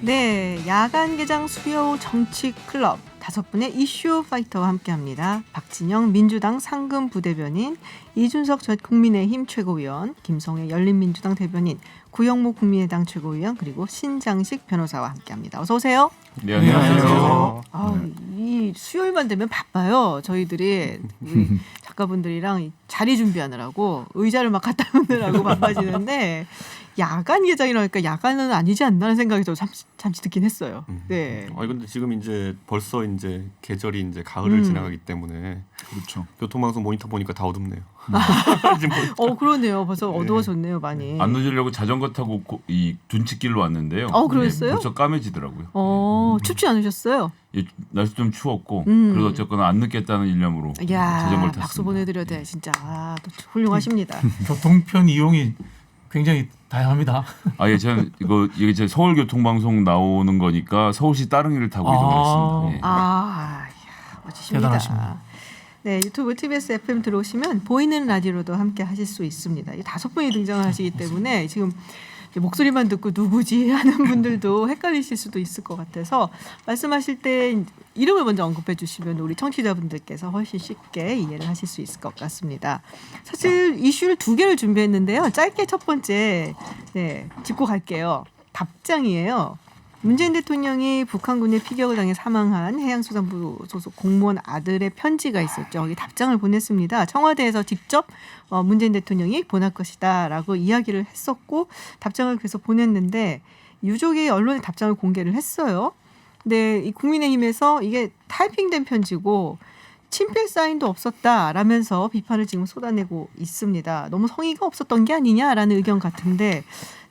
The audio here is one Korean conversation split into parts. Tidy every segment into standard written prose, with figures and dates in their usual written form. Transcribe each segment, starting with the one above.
네, 야간 개장 수요 정치 클럽 5분의 이슈 파이터와 함께합니다. 박진영 민주당 상금 부대변인, 이준석 전 국민의힘 최고위원, 김성애 열린민주당 대변인, 구영모 국민의당 최고위원, 그리고 신장식 변호사와 함께합니다. 어서 오세요. 네, 안녕하세요. 이 수요일만 되면 바빠요. 저희들이 우리 작가분들이랑 자리 준비하느라고 의자를 막 갖다 놓느라고 바빠지는데 야간 개장이라니까 야간은 아니지 않나는 생각이 좀 잠시 듣긴 했어요. 네. 근데 지금 이제 벌써 이제 계절이 이제 가을을 지나가기 때문에 그렇죠. 교통방송 모니터 보니까 다 어둡네요. 그러네요. 벌써 어두워졌네요, 많이. 안 늦으려고 자전거 타고 이 둔치길로 왔는데요. 그랬어요? 벌써 까매지더라고요. 춥지 않으셨어요? 날씨 좀 추웠고 그래도 어쨌거나 안 늦겠다는 일념으로 자전거를 탔습니다. 박수 보내드려야 돼, 진짜. 또 훌륭하십니다. 교통편 이용이 굉장히 다양합니다. 저는 이게 제 서울교통방송 나오는 거니까 서울시 다른 길을 타고 이동을 했습니다. 멋지십니다. 대단하십니다. 네, 유튜브 TBS FM 들어오시면 보이는 라디오로도 함께 하실 수 있습니다. 5분이 등장을 하시기 때문에 지금 목소리만 듣고 누구지 하는 분들도 헷갈리실 수도 있을 것 같아서 말씀하실 때 이름을 먼저 언급해 주시면 우리 청취자분들께서 훨씬 쉽게 이해를 하실 수 있을 것 같습니다. 사실 이슈를 2개를 준비했는데요. 짧게 첫 번째 짚고 갈게요. 답장이에요. 문재인 대통령이 북한군의 피격을 당해 사망한 해양수산부 소속 공무원 아들의 편지가 있었죠. 거기 답장을 보냈습니다. 청와대에서 직접 문재인 대통령이 보낼 것이다라고 이야기를 했었고 답장을 그래서 보냈는데 유족이 언론에 답장을 공개를 했어요. 근데 이 국민의힘에서 이게 타이핑된 편지고 친필 사인도 없었다라면서 비판을 지금 쏟아내고 있습니다. 너무 성의가 없었던 게 아니냐라는 의견 같은데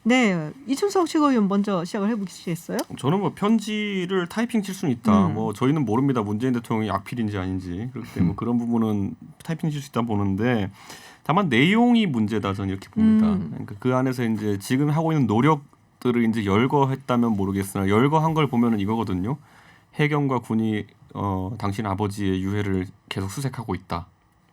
네, 이준석 최고위원 먼저 시작을 해보시겠어요? 저는 편지를 타이핑 칠 수는 있다. 저희는 모릅니다. 문재인 대통령이 악필인지 아닌지. 그렇기 때문에 그런 부분은 타이핑 칠 수 있다 보는데 다만 내용이 문제다 저는 이렇게 봅니다. 그러니까 그 안에서 이제 지금 하고 있는 노력들을 이제 열거했다면 모르겠으나 열거한 걸 보면은 이거거든요. 해경과 군이 당신 아버지의 유해를 계속 수색하고 있다.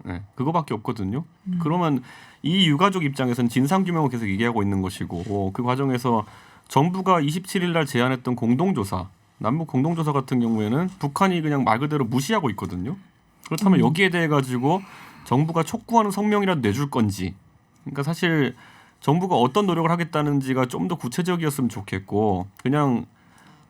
네, 그거밖에 없거든요. 그러면 이 유가족 입장에서는 진상규명을 계속 얘기하고 있는 것이고 그 과정에서 정부가 27일 날 제안했던 공동조사, 남북 공동조사 같은 경우에는 북한이 그냥 말 그대로 무시하고 있거든요. 그렇다면 여기에 대해 가지고 정부가 촉구하는 성명이라도 내줄 건지, 그러니까 사실 정부가 어떤 노력을 하겠다는지가 좀 더 구체적이었으면 좋겠고 그냥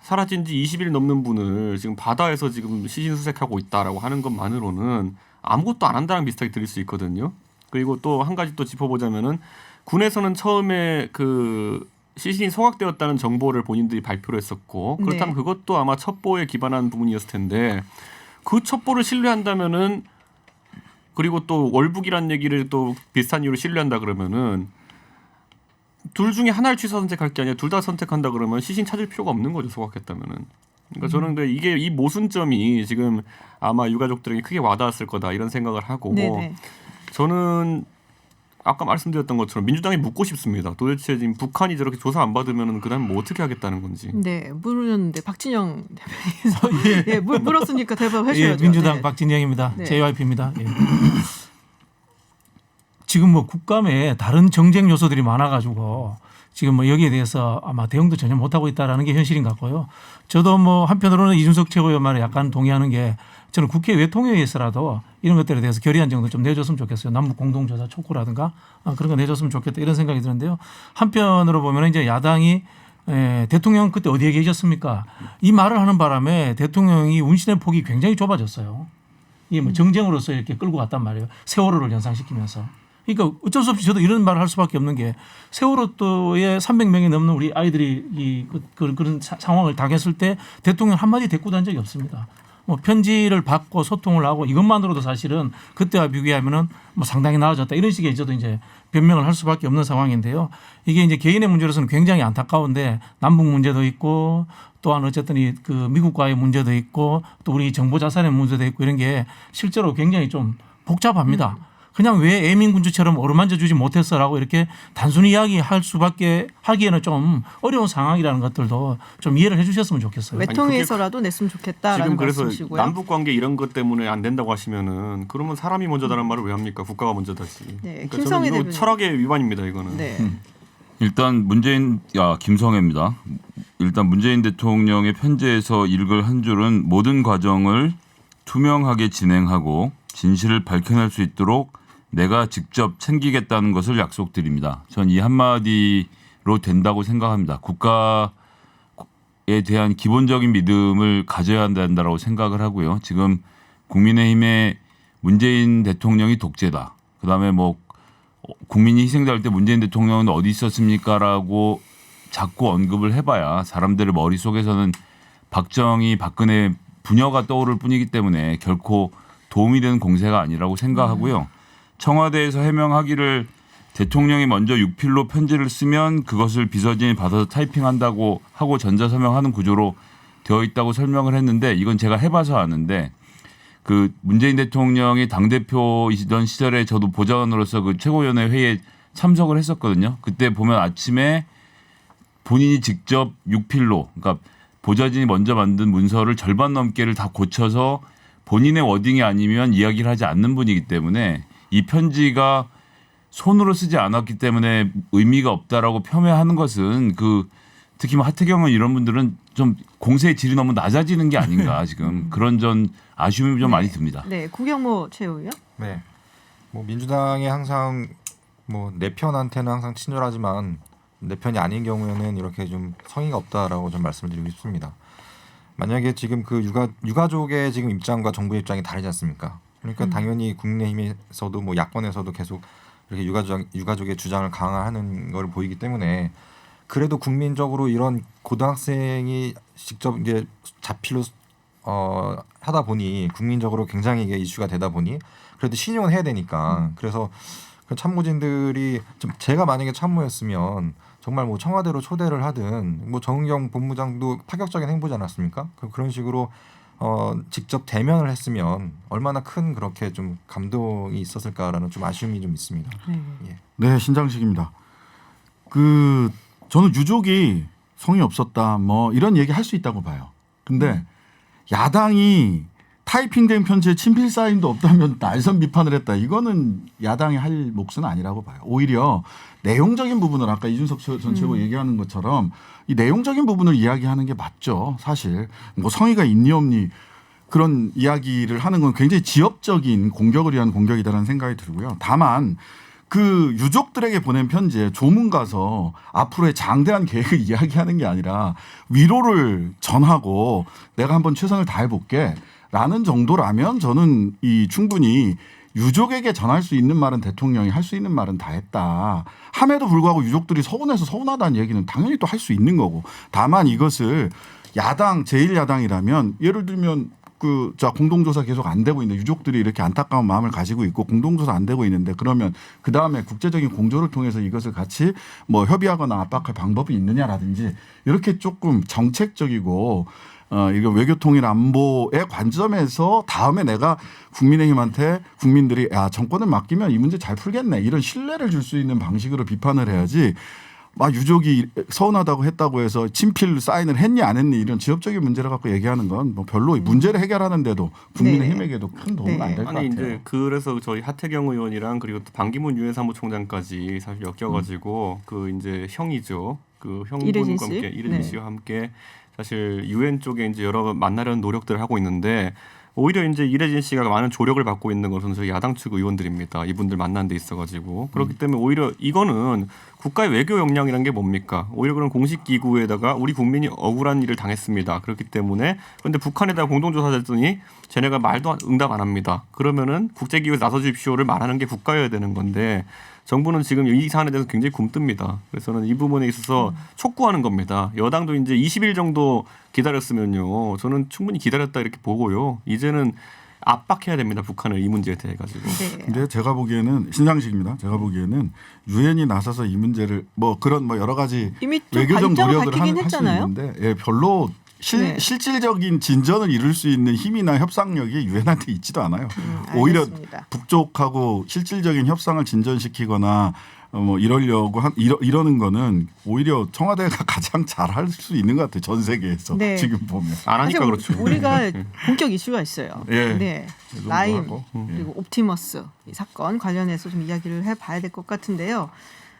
사라진 지 20일 넘는 분을 지금 바다에서 지금 시신 수색하고 있다라고 하는 것만으로는 아무것도 안 한다는 비슷하게 들릴 수 있거든요. 그리고 또 한 가지 또 짚어보자면은 군에서는 처음에 그 시신이 소각되었다는 정보를 본인들이 발표를 했었고 그렇다면 그것도 아마 첩보에 기반한 부분이었을 텐데 그 첩보를 신뢰한다면은 그리고 또 월북이란 얘기를 또 비슷한 이유로 신뢰한다 그러면은 둘 중에 하나를 취사 선택할 게 아니라 둘 다 선택한다 그러면 시신 찾을 필요가 없는 거죠. 소각했다면은. 그러니까 저는 근데 이게 이 모순점이 지금 아마 유가족들에게 크게 와닿았을 거다 이런 생각을 하고 저는 아까 말씀드렸던 것처럼 민주당이 묻고 싶습니다. 도대체 지금 북한이 저렇게 조사 안 받으면 그다음 뭐 어떻게 하겠다는 건지. 네, 물었는데 박진영 대변인께서 물었으니까 대답해 주셔야죠. 민주당 박진영입니다. JYP입니다. 지금 국감에 다른 정쟁 요소들이 많아가지고 지금 여기에 대해서 아마 대응도 전혀 못하고 있다라는 게 현실인 것 같고요. 저도 한편으로는 이준석 최고위원 말에 약간 동의하는 게 저는 국회 외통위에서라도 이런 것들에 대해서 결의안 정도 좀 내줬으면 좋겠어요. 남북 공동조사 촉구라든가 그런 거 내줬으면 좋겠다 이런 생각이 드는데요. 한편으로 보면 이제 야당이 대통령 그때 어디에 계셨습니까? 이 말을 하는 바람에 대통령이 운신의 폭이 굉장히 좁아졌어요. 이게 정쟁으로서 이렇게 끌고 갔단 말이에요. 세월호를 연상시키면서. 그러니까 어쩔 수 없이 저도 이런 말을 할 수밖에 없는 게 세월호에 300명이 넘는 우리 아이들이 그런 상황을 당했을 때 대통령 한마디 대꾸도 한 적이 없습니다. 편지를 받고 소통을 하고 이것만으로도 사실은 그때와 비교하면은 상당히 나아졌다 이런 식의 저도 이제 변명을 할 수밖에 없는 상황인데요. 이게 이제 개인의 문제로서는 굉장히 안타까운데 남북 문제도 있고 또한 어쨌든 그 미국과의 문제도 있고 또 우리 정보 자산의 문제도 있고 이런 게 실제로 굉장히 좀 복잡합니다. 그냥 왜 애민군주처럼 어루만져 주지 못했어라고 이렇게 단순히 이야기할 수밖에 하기에는 좀 어려운 상황이라는 것들도 좀 이해를 해 주셨으면 좋겠어요. 외통위에서라도 냈으면 좋겠다라는 지금 그래서 말씀이시고요. 남북 관계 이런 것 때문에 안 된다고 하시면은 그러면 사람이 먼저다라는 말을 왜 합니까? 국가가 먼저다지. 네, 그러니까 김성애 저는 이거 철학의 위반입니다. 이거는. 네. 일단 김성애입니다. 일단 문재인 대통령의 편지에서 읽을 한 줄은 모든 과정을 투명하게 진행하고 진실을 밝혀낼 수 있도록 내가 직접 챙기겠다는 것을 약속드립니다. 전 이 한마디로 된다고 생각합니다. 국가에 대한 기본적인 믿음을 가져야 한다고 생각을 하고요. 지금 국민의힘의 문재인 대통령이 독재다. 그다음에 뭐 국민이 희생될 때 문재인 대통령은 어디 있었습니까라고 자꾸 언급을 해봐야 사람들의 머릿속에서는 박정희, 박근혜 부녀가 떠오를 뿐이기 때문에 결코 도움이 되는 공세가 아니라고 생각하고요. 청와대에서 해명하기를 대통령이 먼저 육필로 편지를 쓰면 그것을 비서진이 받아서 타이핑한다고 하고 전자서명하는 구조로 되어 있다고 설명을 했는데 이건 제가 해봐서 아는데 그 문재인 대통령이 당대표이시던 시절에 저도 보좌관으로서 그 최고위원회 회의에 참석을 했었거든요. 그때 보면 아침에 본인이 직접 육필로 그러니까 보좌진이 먼저 만든 문서를 절반 넘게를 다 고쳐서 본인의 워딩이 아니면 이야기를 하지 않는 분이기 때문에 이 편지가 손으로 쓰지 않았기 때문에 의미가 없다라고 폄훼하는 것은 그 특히 뭐 하태경은 이런 분들은 좀 공세의 질이 너무 낮아지는 게 아닌가 지금 그런 전 아쉬움이 좀 많이 듭니다. 네, 구경모 최고위원. 네, 뭐 민주당이 항상 뭐 내 편한테는 항상 친절하지만 내 편이 아닌 경우에는 이렇게 좀 성의가 없다라고 좀 말씀드리고 싶습니다. 만약에 지금 그 유가족의 지금 입장과 정부의 입장이 다르지 않습니까? 그러니까 당연히 국민의힘에서도 뭐 야권에서도 계속 이렇게 유가족의 주장을 강화하는 걸 보이기 때문에 그래도 국민적으로 이런 고등학생이 직접 이제 자필로 하다 보니 국민적으로 굉장히 이게 이슈가 되다 보니 그래도 신용은 해야 되니까 그래서 그 참모진들이 좀 제가 만약에 참모였으면 정말 뭐 청와대로 초대를 하든 뭐 정은경 본부장도 파격적인 행보지 않았습니까? 그런 식으로 직접 대면을 했으면 얼마나 큰 그렇게 좀 감동이 있었을까라는 좀 아쉬움이 좀 있습니다. 예. 네, 신장식입니다. 저는 유족이 성의 없었다 뭐 이런 얘기 할 수 있다고 봐요. 근데 야당이 타이핑된 편지에 친필 사인도 없다면 날선 비판을 했다. 이거는 야당이 할 몫은 아니라고 봐요. 오히려 내용적인 부분을 아까 이준석 전 최고 얘기하는 것처럼 이 내용적인 부분을 이야기하는 게 맞죠. 사실 뭐 성의가 있니 없니 그런 이야기를 하는 건 굉장히 지엽적인 공격을 위한 공격이다라는 생각이 들고요. 다만 그 유족들에게 보낸 편지에 조문 가서 앞으로의 장대한 계획을 이야기하는 게 아니라 위로를 전하고 내가 한번 최선을 다해볼게 라는 정도라면 저는 이 충분히 유족에게 전할 수 있는 말은 대통령이 할 수 있는 말은 다 했다. 함에도 불구하고 유족들이 서운해서 서운하다는 얘기는 당연히 또 할 수 있는 거고. 다만 이것을 야당, 제1야당이라면 예를 들면 공동조사 계속 안 되고 있는데 유족들이 이렇게 안타까운 마음을 가지고 있고 공동조사 안 되고 있는데 그러면 그 다음에 국제적인 공조를 통해서 이것을 같이 뭐 협의하거나 압박할 방법이 있느냐라든지 이렇게 조금 정책적이고 이거 외교통일 안보의 관점에서 다음에 내가 국민의힘한테 국민들이 정권을 맡기면 이 문제 잘 풀겠네 이런 신뢰를 줄 수 있는 방식으로 비판을 해야지 유족이 서운하다고 했다고 해서 친필 사인을 했니 안 했니 이런 지역적인 문제를 갖고 얘기하는 건 뭐 별로 문제를 해결하는데도 국민의힘에게도 큰 도움은 안 될 것 같아요. 이제 그래서 저희 하태경 의원이랑 그리고 또 반기문 유엔 사무총장까지 사실 엮여가지고 그 이제 형이죠. 그 형분과 함께 이래진 씨와 함께 사실 유엔 쪽에 이제 여러 만나려는 노력들을 하고 있는데 오히려 이제 이래진 씨가 많은 조력을 받고 있는 것은 저희 야당 측 의원들입니다. 이분들 만난 데 있어가지고 그렇기 때문에 오히려 이거는 국가의 외교 역량이란 게 뭡니까? 오히려 그런 공식 기구에다가 우리 국민이 억울한 일을 당했습니다. 그렇기 때문에 그런데 북한에다가 공동조사 됐더니 쟤네가 말도 응답 안 합니다. 그러면은 국제기구에서 나서주십시오를 말하는 게 국가여야 되는 건데 정부는 지금 이 사안에 대해서 굉장히 굼뜹니다. 그래서는 이 부분에 있어서 촉구하는 겁니다. 여당도 이제 20일 정도 기다렸으면요. 저는 충분히 기다렸다 이렇게 보고요. 이제는 압박해야 됩니다. 북한을 이 문제에 대해 가지고. 근데 제가 보기에는 신장식입니다. 제가 보기에는 유엔이 나서서 이 문제를 그런 여러 가지 외교적 노력을 할 수 있는데 별로 실질적인 진전을 이룰 수 있는 힘이나 협상력이 유엔한테 있지도 않아요. 오히려 북쪽하고 실질적인 협상을 진전시키거나 이러려고 이러는 거는 오히려 청와대가 가장 잘할 수 있는 것 같아요. 전 세계에서 지금 보면 안 하니까 그렇죠. 우리가 본격 이슈가 있어요. 네, 라임 그리고 옵티머스 이 사건 관련해서 좀 이야기를 해봐야 될 것 같은데요.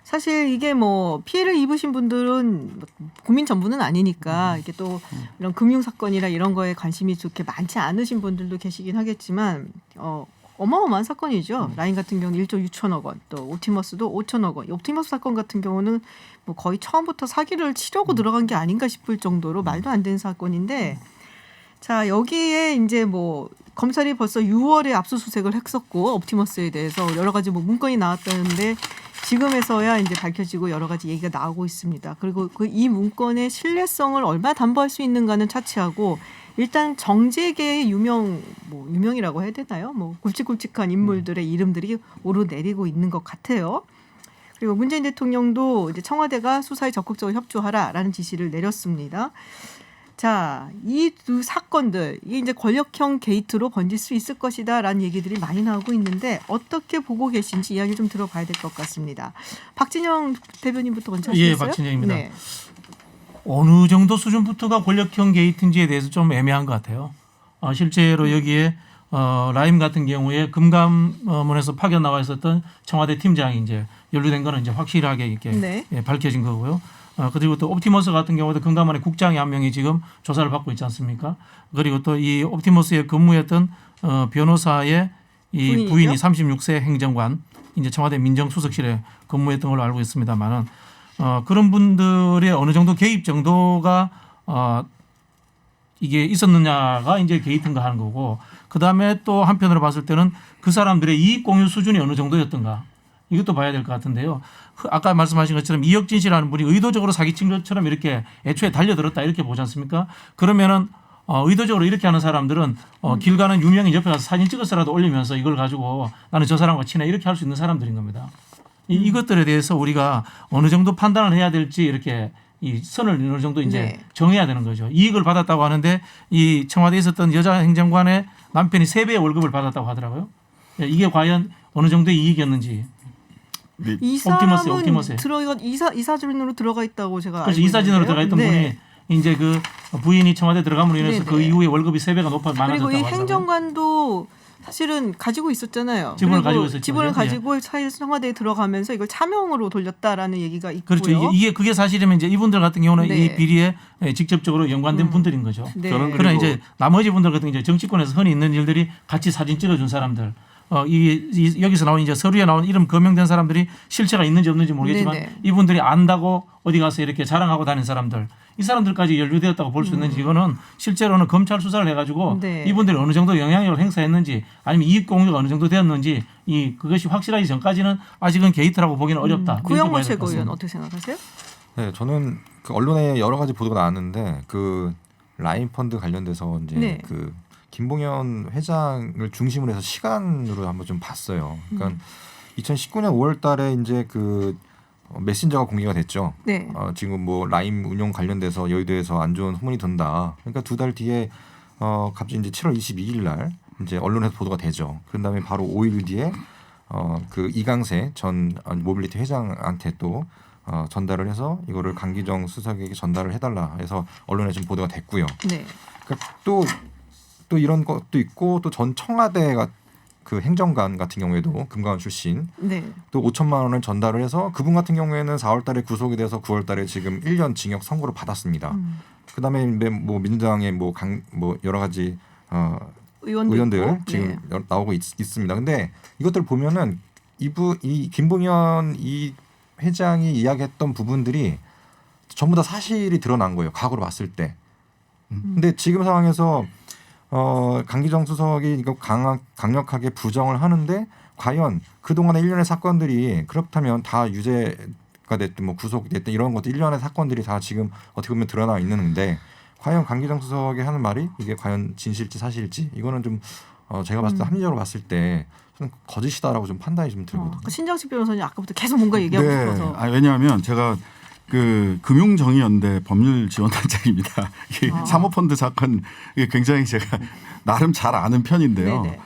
사실 이게 뭐 피해를 입으신 분들은 국민 전부는 아니니까 이게 또 이런 금융 사건이나 이런 거에 관심이 그렇게 많지 않으신 분들도 계시긴 하겠지만 어마어마한 사건이죠. 라인 같은 경우는 1조 6천억 원, 또 옵티머스도 5천억 원. 옵티머스 사건 같은 경우는 뭐 거의 처음부터 사기를 치려고 들어간 게 아닌가 싶을 정도로 말도 안 되는 사건인데, 자 여기에 이제 뭐 검찰이 벌써 6월에 압수수색을 했었고 옵티머스에 대해서 여러 가지 뭐 문건이 나왔다는데 지금에서야 이제 밝혀지고 여러 가지 얘기가 나오고 있습니다. 그리고 이 문건의 신뢰성을 얼마나 담보할 수 있는가는 차치하고 일단 정재계의 유명이라고 해야 되나요? 뭐 굵직굵직한 인물들의 이름들이 오르내리고 있는 것 같아요. 그리고 문재인 대통령도 이제 청와대가 수사에 적극적으로 협조하라라는 지시를 내렸습니다. 자, 이 두 사건들 이게 이제 권력형 게이트로 번질 수 있을 것이다라는 얘기들이 많이 나오고 있는데 어떻게 보고 계신지 이야기 좀 들어봐야 될 것 같습니다. 박진영 대변인부터 먼저 하시겠어요? 예, 박진영입니다. 네. 어느 정도 수준부터가 권력형 게이트인지에 대해서 좀 애매한 것 같아요. 실제로 여기에 라임 같은 경우에 금감원에서 파견 나와 있었던 청와대 팀장이 이제 연루된 거는 이제 확실하게 이렇게 네. 예, 밝혀진 거고요. 그리고 또 옵티머스 같은 경우도 금감원의 국장이 한 명이 지금 조사를 받고 있지 않습니까? 그리고 또 이 옵티머스에 근무했던 변호사의 이 부인이 36세 행정관, 이제 청와대 민정수석실에 근무했던 걸로 알고 있습니다만은 그런 분들의 어느 정도 개입 정도가 이게 있었느냐가 이제 게이트인가 하는 거고, 그 다음에 또 한편으로 봤을 때는 그 사람들의 이익 공유 수준이 어느 정도였던가 이것도 봐야 될 것 같은데요. 아까 말씀하신 것처럼 이혁진 씨라는 분이 의도적으로 사기친 것처럼 이렇게 애초에 달려들었다 이렇게 보지 않습니까? 그러면은 의도적으로 이렇게 하는 사람들은 길 가는 유명인 옆에 가서 사진 찍어서라도 올리면서 이걸 가지고 나는 저 사람과 친해 이렇게 할 수 있는 사람들인 겁니다. 이것들에 대해서 우리가 어느 정도 판단을 해야 될지 이렇게 이 선을 어느 정도 이제 네. 정해야 되는 거죠. 이익을 받았다고 하는데 이 청와대에 있었던 여자 행정관의 남편이 3배의 월급을 받았다고 하더라고요. 이게 과연 어느 정도의 이익이었는지. 이 사람은 옵티머스에. 이사진으로 들어가 있다고 제가 그래서 알고 이사진으로 있는데요. 들어가 있던 네. 분이 이제 그 부인이 청와대 들어감으로 인해서 네네. 그 이후에 월급이 3배가 많아졌다고 그리고 이 하더라고요. 행정관도 사실은 가지고 있었잖아요. 지분을 그리고 가지고 있었죠. 지분을 예. 가지고 청와대에 들어가면서 이걸 차명으로 돌렸다라는 얘기가 있고요. 그렇죠. 그게 사실이면 이제 이분들 같은 경우는 네. 이 비리에 직접적으로 연관된 분들인 거죠. 네. 저는 그러나 그리고 이제 나머지 분들 같은 경우 이제 정치권에서 흔히 있는 일들이 같이 사진 찍어준 사람들, 여기서 나온 이제 서류에 나온 이름 거명된 사람들이 실체가 있는지 없는지 모르겠지만 네네. 이분들이 안다고 어디 가서 이렇게 자랑하고 다니는 사람들, 이 사람들까지 연루되었다고 볼 수 있는지 이거는 실제로는 검찰 수사를 해가지고 네. 이분들이 어느 정도 영향력을 행사했는지 아니면 이익 공유가 어느 정도 되었는지 그것이 확실하기 전까지는 아직은 게이트라고 보기는 어렵다. 이렇게 구영모 봐야 될것 최고위원 같습니다. 어떻게 생각하세요? 네, 저는 그 언론에 여러 가지 보도가 나왔는데 그 라인 펀드 관련돼서 이제 네. 그 김봉현 회장을 중심으로 해서 시간으로 한번 좀 봤어요. 그러니까 2019년 5월달에 이제 그 메신저가 공개가 됐죠. 네. 지금 뭐 라임 운용 관련돼서 여의도에서 안 좋은 소문이 돈다. 그러니까 2달 뒤에 갑자기 이제 7월 22일 날 이제 언론에서 보도가 되죠. 그런 다음에 바로 5일 뒤에 그 이강세 전 모빌리티 회장한테 또 전달을 해서 이거를 강기정 수석에게 전달을 해달라 해서 언론에 좀 보도가 됐고요. 네. 그러니까 또 이런 것도 있고 또 전 청와대가 그 행정관 같은 경우에도 금감원 출신 네. 또 5천만 원을 전달을 해서 그분 같은 경우에는 4월달에 구속이 돼서 9월달에 지금 1년 징역 선고를 받았습니다. 그다음에 뭐 민주당의 뭐 여러 가지 의원들 있고. 지금 네. 나오고 있습니다. 근데 이것들 보면은 이 김봉현 이 회장이 이야기했던 부분들이 전부 다 사실이 드러난 거예요. 과거로 봤을 때. 근데 지금 상황에서 강기정 수석이 이거 강력하게 부정을 하는데 과연 그동안의 일련의 사건들이 그렇다면 다 유죄가 됐든 뭐 구속됐든 이런 것들 일련의 사건들이 다 지금 어떻게 보면 드러나 있는데 과연 강기정 수석이 하는 말이 이게 과연 진실지 사실일지 이거는 좀 제가 봤을 때 합리적으로 봤을 때 저는 거짓이다라고 좀 판단이 좀 들거든요. 그 신장식 변호사님 아까부터 계속 뭔가 얘기하고 싶어서. 왜냐하면 제가 그 금융정의연대 법률지원단장입니다. 사모펀드 사건 이게 굉장히 제가 나름 잘 아는 편인데요. 네네.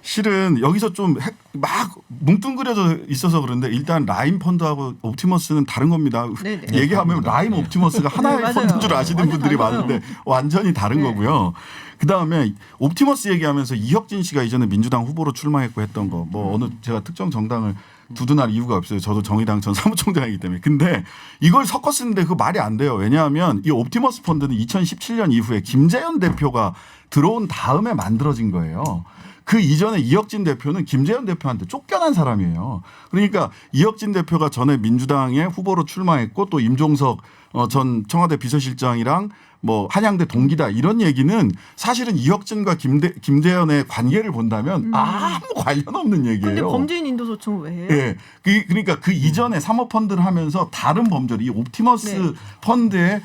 실은 여기서 좀 막 뭉뚱그려져 있어서 그런데 일단 라임 펀드하고 옵티머스는 다른 겁니다. 네네. 얘기하면 라임 옵티머스가 하나의 네, 맞아요. 펀드인 줄 아시는 완전 분들이 달라요. 많은데 완전히 다른 네. 거고요. 그다음에 옵티머스 얘기하면서 이혁진 씨가 이전에 민주당 후보로 출마했고 했던 거 뭐 어느 제가 특정 정당을 두둔할 이유가 없어요. 저도 정의당 전 사무총장이기 때문에. 근데 이걸 섞어 쓰는데 그 말이 안 돼요. 왜냐하면 이 옵티머스 펀드는 2017년 이후에 김재현 대표가 들어온 다음에 만들어진 거예요. 그 이전에 이혁진 대표는 김재현 대표한테 쫓겨난 사람이에요. 그러니까 이혁진 대표가 전에 민주당의 후보로 출마했고 또 임종석 전 청와대 비서실장이랑 뭐 한양대 동기다 이런 얘기는 사실은 이혁진과 김재현의 관계를 본다면 아무 관련 없는 얘기예요. 그런데 범죄인 인도 소송을 왜 해요? 예. 그러니까 그 이전에 사모펀드를 하면서 다른 범죄를 이 옵티머스 네. 펀드의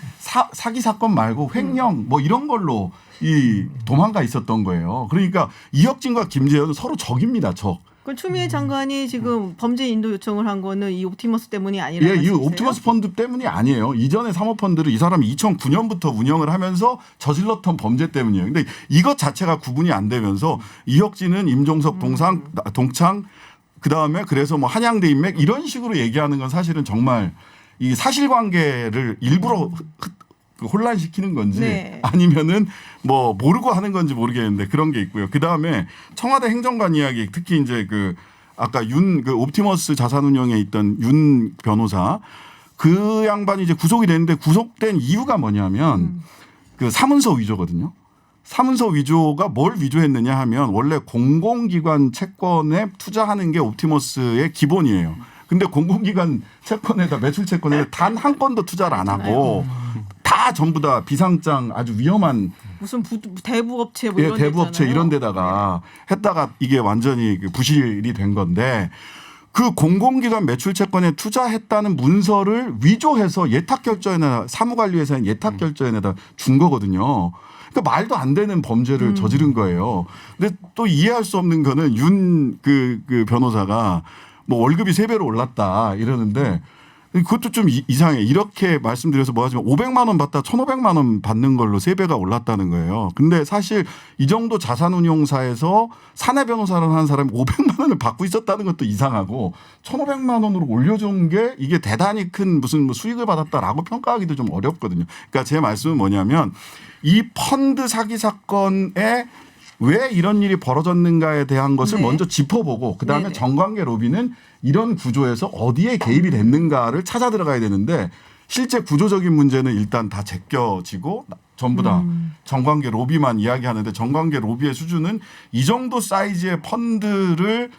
사기 사건 말고 횡령 뭐 이런 걸로 이 도망가 있었던 거예요. 그러니까 이혁진과 김재현은 서로 적입니다. 적. 그 추미애 장관이 지금 범죄 인도 요청을 한 거는 이 옵티머스 때문이 아니라는 예, 이 말씀이세요? 옵티머스 펀드 때문이 아니에요. 이전에 사모펀드를 이 사람이 2009년부터 운영을 하면서 저질렀던 범죄 때문이에요. 근데 이것 자체가 구분이 안 되면서 이혁진은 임종석 동창 그다음에 그래서 뭐 한양대 인맥 이런 식으로 얘기하는 건 사실은 정말 이 사실관계를 일부러 혼란시키는 건지 네. 아니면은 뭐 모르고 하는 건지 모르겠는데 그런 게 있고요. 그 다음에 청와대 행정관 이야기 특히 이제 그 아까 그 옵티머스 자산운용에 있던 윤 변호사 그 양반이 이제 구속이 됐는데 구속된 이유가 뭐냐면 그 사문서 위조거든요. 사문서 위조가 뭘 위조했느냐 하면 원래 공공기관 채권에 투자하는 게 옵티머스의 기본이에요. 근데 공공기관 채권에다 매출 채권에 단 한 건도 투자를 안 하고 다 전부 다 비상장 아주 위험한 무슨 대부업체 뭐 예, 이런 대부업체 데 이런 있잖아요. 데다가 했다가 이게 완전히 부실이 된 건데 그 공공기관 매출 채권에 투자했다는 문서를 위조해서 예탁결제에다 사무관리회사인 예탁결제에다 준 거거든요. 그러니까 말도 안 되는 범죄를 저지른 거예요. 근데 또 이해할 수 없는 거는 윤 그 변호사가 뭐 월급이 3배로 올랐다 이러는데 그것도 좀 이상해. 이렇게 말씀드려서 뭐 하지만 500만 원 받다 1,500만 원 받는 걸로 3배가 올랐다는 거예요. 근데 사실 이 정도 자산운용사에서 사내 변호사를 하는 사람이 500만 원을 받고 있었다는 것도 이상하고 1,500만 원으로 올려준 게 이게 대단히 큰 무슨 뭐 수익을 받았다라고 평가하기도 좀 어렵거든요. 그러니까 제 말씀은 뭐냐면 이 펀드 사기 사건에 왜 이런 일이 벌어졌는가에 대한 것을 네. 먼저 짚어보고 그다음에 네네. 정관계 로비는 이런 구조에서 어디에 개입이 됐는가를 찾아 들어가야 되는데 실제 구조적인 문제는 일단 다 제껴지고 전부 다 정관계 로비만 이야기하는데 정관계 로비의 수준은 이 정도 사이즈의 펀드를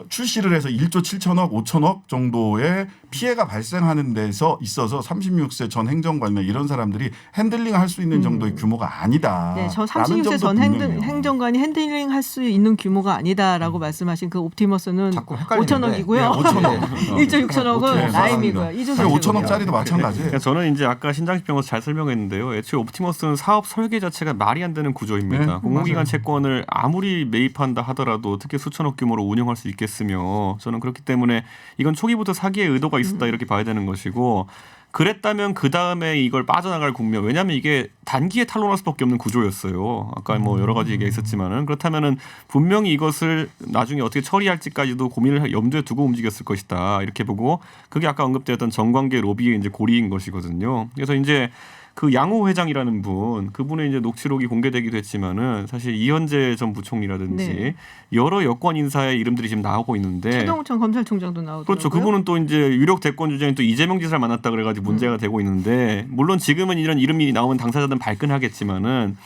출시를 해서 1조 7천억, 5천억 정도의 피해가 발생하는 데서 있어서 36세 전 행정관이나 이런 사람들이 핸들링할 수 있는 정도의 규모가 아니다. 네, 저 36세 전 행정관이 핸들링 할 수 있는 규모가 아니다라고 말씀하신 그 옵티머스는 자꾸 헷갈리는데. 5천억이고요. 네, 5천억. 1조 6천억은 네, 라임이고요. 이조 5천억짜리도 마찬가지예요. 그러니까 저는 이제 아까 신장식 변호사 잘 설명했는데요. 애초에 옵티머스는 사업 설계 자체가 말이 안 되는 구조입니다. 네, 공공기관 채권을 아무리 매입한다 하더라도 어떻게 수천억 규모로 운영할 수 있겠으며 저는 그렇기 때문에 이건 초기부터 사기의 의도가 있었다 이렇게 봐야 되는 것이고 그랬다면 그 다음에 이걸 빠져나갈 국면 왜냐하면 이게 단기에 탄로날 수밖에 없는 구조였어요. 아까 뭐 여러 가지 얘기가 있었지만은 그렇다면은 분명히 이것을 나중에 어떻게 처리할지까지도 고민을 염두에 두고 움직였을 것이다 이렇게 보고 그게 아까 언급되었던 정관계 로비의 이제 고리인 것이거든요. 그래서 이제 그 양호 회장이라는 그분의 이제 녹취록이 공개되기도 했지만은 사실 이현재 전 부총리라든지 네. 여러 여권 인사의 이름들이 지금 나오고 있는데 최동욱 검찰총장도 나오더라고요. 그렇죠. 그분은 또 이제 유력 대권 주자인 또 이재명 지사를 만났다 그래가지고 문제가 되고 있는데 물론 지금은 이런 이름이 나오면 당사자들은 발끈하겠지만은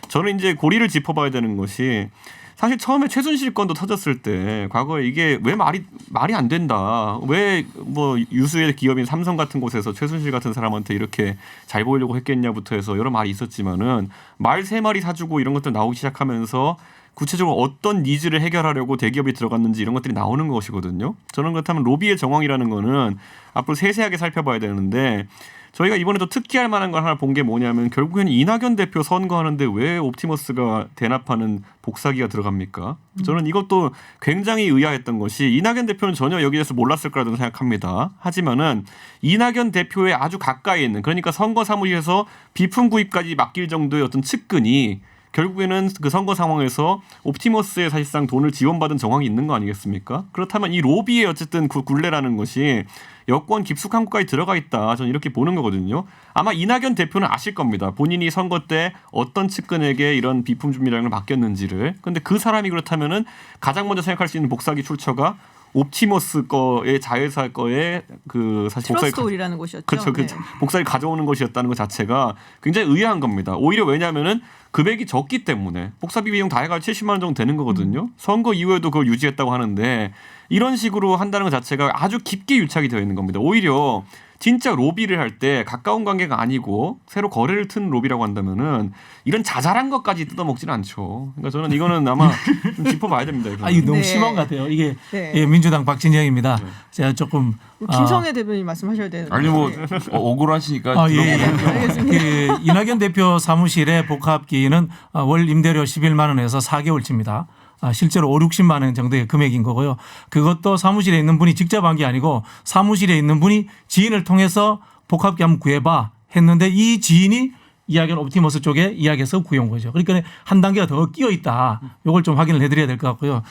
저는 이제 고리를 짚어봐야 되는 것이 사실 처음에 최순실 건도 터졌을 때 과거에 이게 왜 말이 안 된다. 왜 뭐 유수의 기업인 삼성 같은 곳에서 최순실 같은 사람한테 이렇게 잘 보이려고 했겠냐부터 해서 여러 말이 있었지만은 말 3마리 사주고 이런 것들 나오기 시작하면서 구체적으로 어떤 니즈를 해결하려고 대기업이 들어갔는지 이런 것들이 나오는 것이거든요. 저는 그렇다면 로비의 정황이라는 거는 앞으로 세세하게 살펴봐야 되는데 저희가 이번에도 특기할 만한 걸 하나 본 게 뭐냐면 결국엔 이낙연 대표 선거하는데 왜 옵티머스가 대납하는 복사기가 들어갑니까? 저는 이것도 굉장히 의아했던 것이 이낙연 대표는 전혀 여기에 대해서 몰랐을 거라고 생각합니다. 하지만은 이낙연 대표의 아주 가까이 있는 그러니까 선거 사무실에서 비품 구입까지 맡길 정도의 어떤 측근이 결국에는 그 선거 상황에서 옵티머스에 사실상 돈을 지원받은 정황이 있는 거 아니겠습니까? 그렇다면 이 로비의 어쨌든 그 굴레라는 것이 여권 깊숙한 곳까지 들어가 있다. 저는 이렇게 보는 거거든요. 아마 이낙연 대표는 아실 겁니다. 본인이 선거 때 어떤 측근에게 이런 비품 준비량을 맡겼는지를. 그런데 그 사람이 그렇다면은 가장 먼저 생각할 수 있는 복사기 출처가 옵티머스 거의 자회사 거에 그 사실 복사를 트러스토리라는 곳이었죠. 그렇죠. 그 네. 복사를 가져오는 것이었다는 것 자체가 굉장히 의아한 겁니다. 오히려 왜냐하면은 금액이 적기 때문에 복사비 비용 다 해가 70만 원 정도 되는 거거든요. 선거 이후에도 그걸 유지했다고 하는데 이런 식으로 한다는 것 자체가 아주 깊게 유착이 되어 있는 겁니다. 오히려 진짜 로비를 할 때 가까운 관계가 아니고 새로 거래를 튼 로비라고 한다면은 이런 자잘한 것까지 뜯어먹지는 않죠. 그러니까 저는 이거는 아마 좀 짚어봐야 됩니다. 이거는. 이거 너무 네. 심한 것 같아요. 이게 네. 예, 민주당 박진영입니다. 제가 조금 김성애 대변인 말씀하셔야 되는데. 아니 뭐 네. 억울하시니까 아, 예, 예. 들어보세요. 알겠습니다. 그 이낙연 대표 사무실의 복합기는 월 임대료 11만 원에서 4개월치입니다. 실제로 5, 60만 원 정도의 금액인 거고요. 그것도 사무실에 있는 분이 직접 한 게 아니고 사무실에 있는 분이 지인을 통해서 복합기 한번 구해봐 했는데 이 지인이 이야기는 옵티머스 쪽에 이야기해서 구해온 거죠. 그러니까 한 단계가 더 끼어 있다. 이걸 좀 확인을 해드려야 될 것 같고요.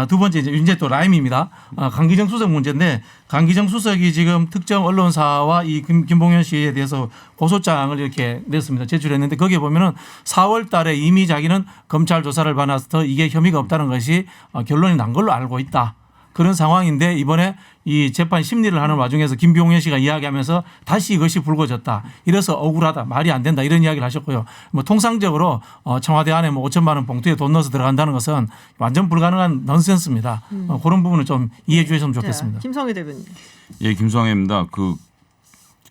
두 번째 이제 또 라임입니다. 강기정 수석 문제인데 강기정 수석이 지금 특정 언론사와 이 김봉현 씨에 대해서 고소장을 이렇게 냈습니다. 제출했는데 거기에 보면은 4월 달에 이미 자기는 검찰 조사를 받아서 이게 혐의가 없다는 것이 결론이 난 걸로 알고 있다. 그런 상황인데 이번에 이 재판 심리를 하는 와중에서 김병현 씨가 이야기하면서 다시 이것이 불거졌다. 이래서 억울하다. 말이 안 된다. 이런 이야기를 하셨고요. 뭐 통상적으로 청와대 안에 뭐 5천만 원 봉투에 돈 넣어서 들어간다는 것은 완전 불가능한 넌센스입니다. 그런 부분을 좀 이해해 주셨으면 좋겠습니다. 자, 김성애 대변인. 예, 김성애입니다. 그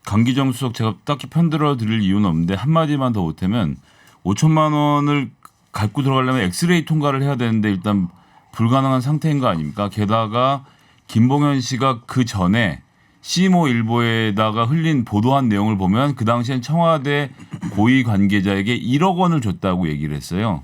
강기정 수석 제가 딱히 편들어 드릴 이유는 없는데 한마디만 더 보태면 5천만 원을 갖고 들어가려면 엑스레이 통과를 해야 되는데 일단 불가능한 상태인 거 아닙니까? 게다가 김봉현 씨가 그 전에 시모 일보에다가 흘린 보도한 내용을 보면 그 당시엔 청와대 고위 관계자에게 1억 원을 줬다고 얘기를 했어요.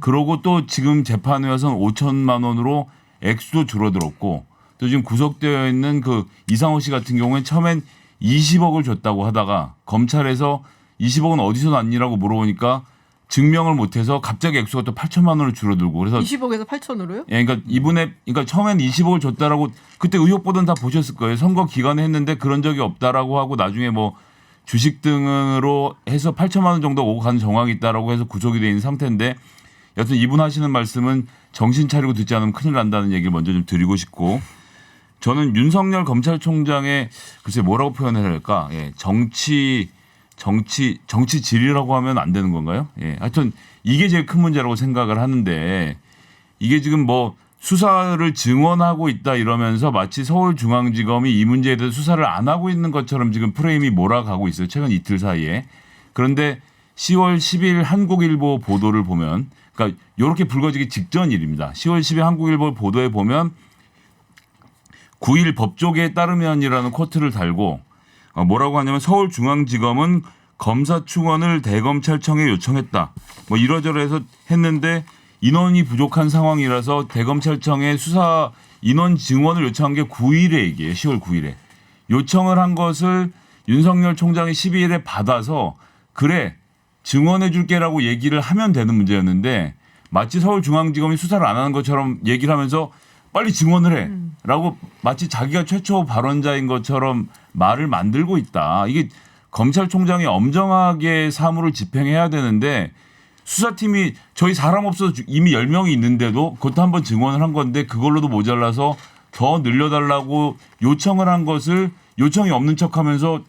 그러고 또 지금 재판에 와서는 5천만 원으로 액수도 줄어들었고 또 지금 구속되어 있는 그 이상호 씨 같은 경우엔 처음엔 20억을 줬다고 하다가 검찰에서 20억은 어디서 났니라고 물어보니까 증명을 못해서 갑자기 액수가 또 8천만 원으로 줄어들고 그래서 20억에서 8천으로요? 예, 그러니까 그러니까 처음엔 20억을 줬다라고 그때 의혹 보도는 다 보셨을 거예요. 선거 기간에 했는데 그런 적이 없다라고 하고 나중에 뭐 주식 등으로 해서 8천만 원 정도 오고 가는 정황이 있다라고 해서 구속이 돼 있는 상태인데 여튼 이분 하시는 말씀은 정신 차리고 듣지 않으면 큰일 난다는 얘기를 먼저 좀 드리고 싶고 저는 윤석열 검찰총장의 글쎄 뭐라고 표현해야 할까? 예, 정치 질이라고 하면 안 되는 건가요? 예. 하여튼 이게 제일 큰 문제라고 생각을 하는데 이게 지금 뭐 수사를 증언하고 있다 이러면서 마치 서울중앙지검이 이 문제에 대해서 수사를 안 하고 있는 것처럼 지금 프레임이 몰아가고 있어요. 최근 이틀 사이에. 그런데 10월 10일 한국일보 보도를 보면 그러니까 이렇게 불거지기 직전 일입니다. 10월 10일 한국일보 보도에 보면 9일 법조계에 따르면이라는 코트를 달고 뭐라고 하냐면 서울중앙지검은 검사 충원을 대검찰청에 요청했다. 뭐 이러저러해서 했는데 인원이 부족한 상황이라서 대검찰청에 수사 인원 증원을 요청한 게 9일에 얘기해요. 10월 9일에. 요청을 한 것을 윤석열 총장이 12일에 받아서 그래 증원해 줄게라고 얘기를 하면 되는 문제였는데 마치 서울중앙지검이 수사를 안 하는 것처럼 얘기를 하면서 빨리 증언을 해 라고 마치 자기가 최초 발언자인 것처럼 말을 만들고 있다. 이게 검찰총장이 엄정하게 사무를 집행해야 되는데 수사팀이 저희 사람 없어서 이미 10명이 있는데도 그것도 한번 증언을 한 건데 그걸로도 모자라서 더 늘려달라고 요청을 한 것을 요청이 없는 척하면서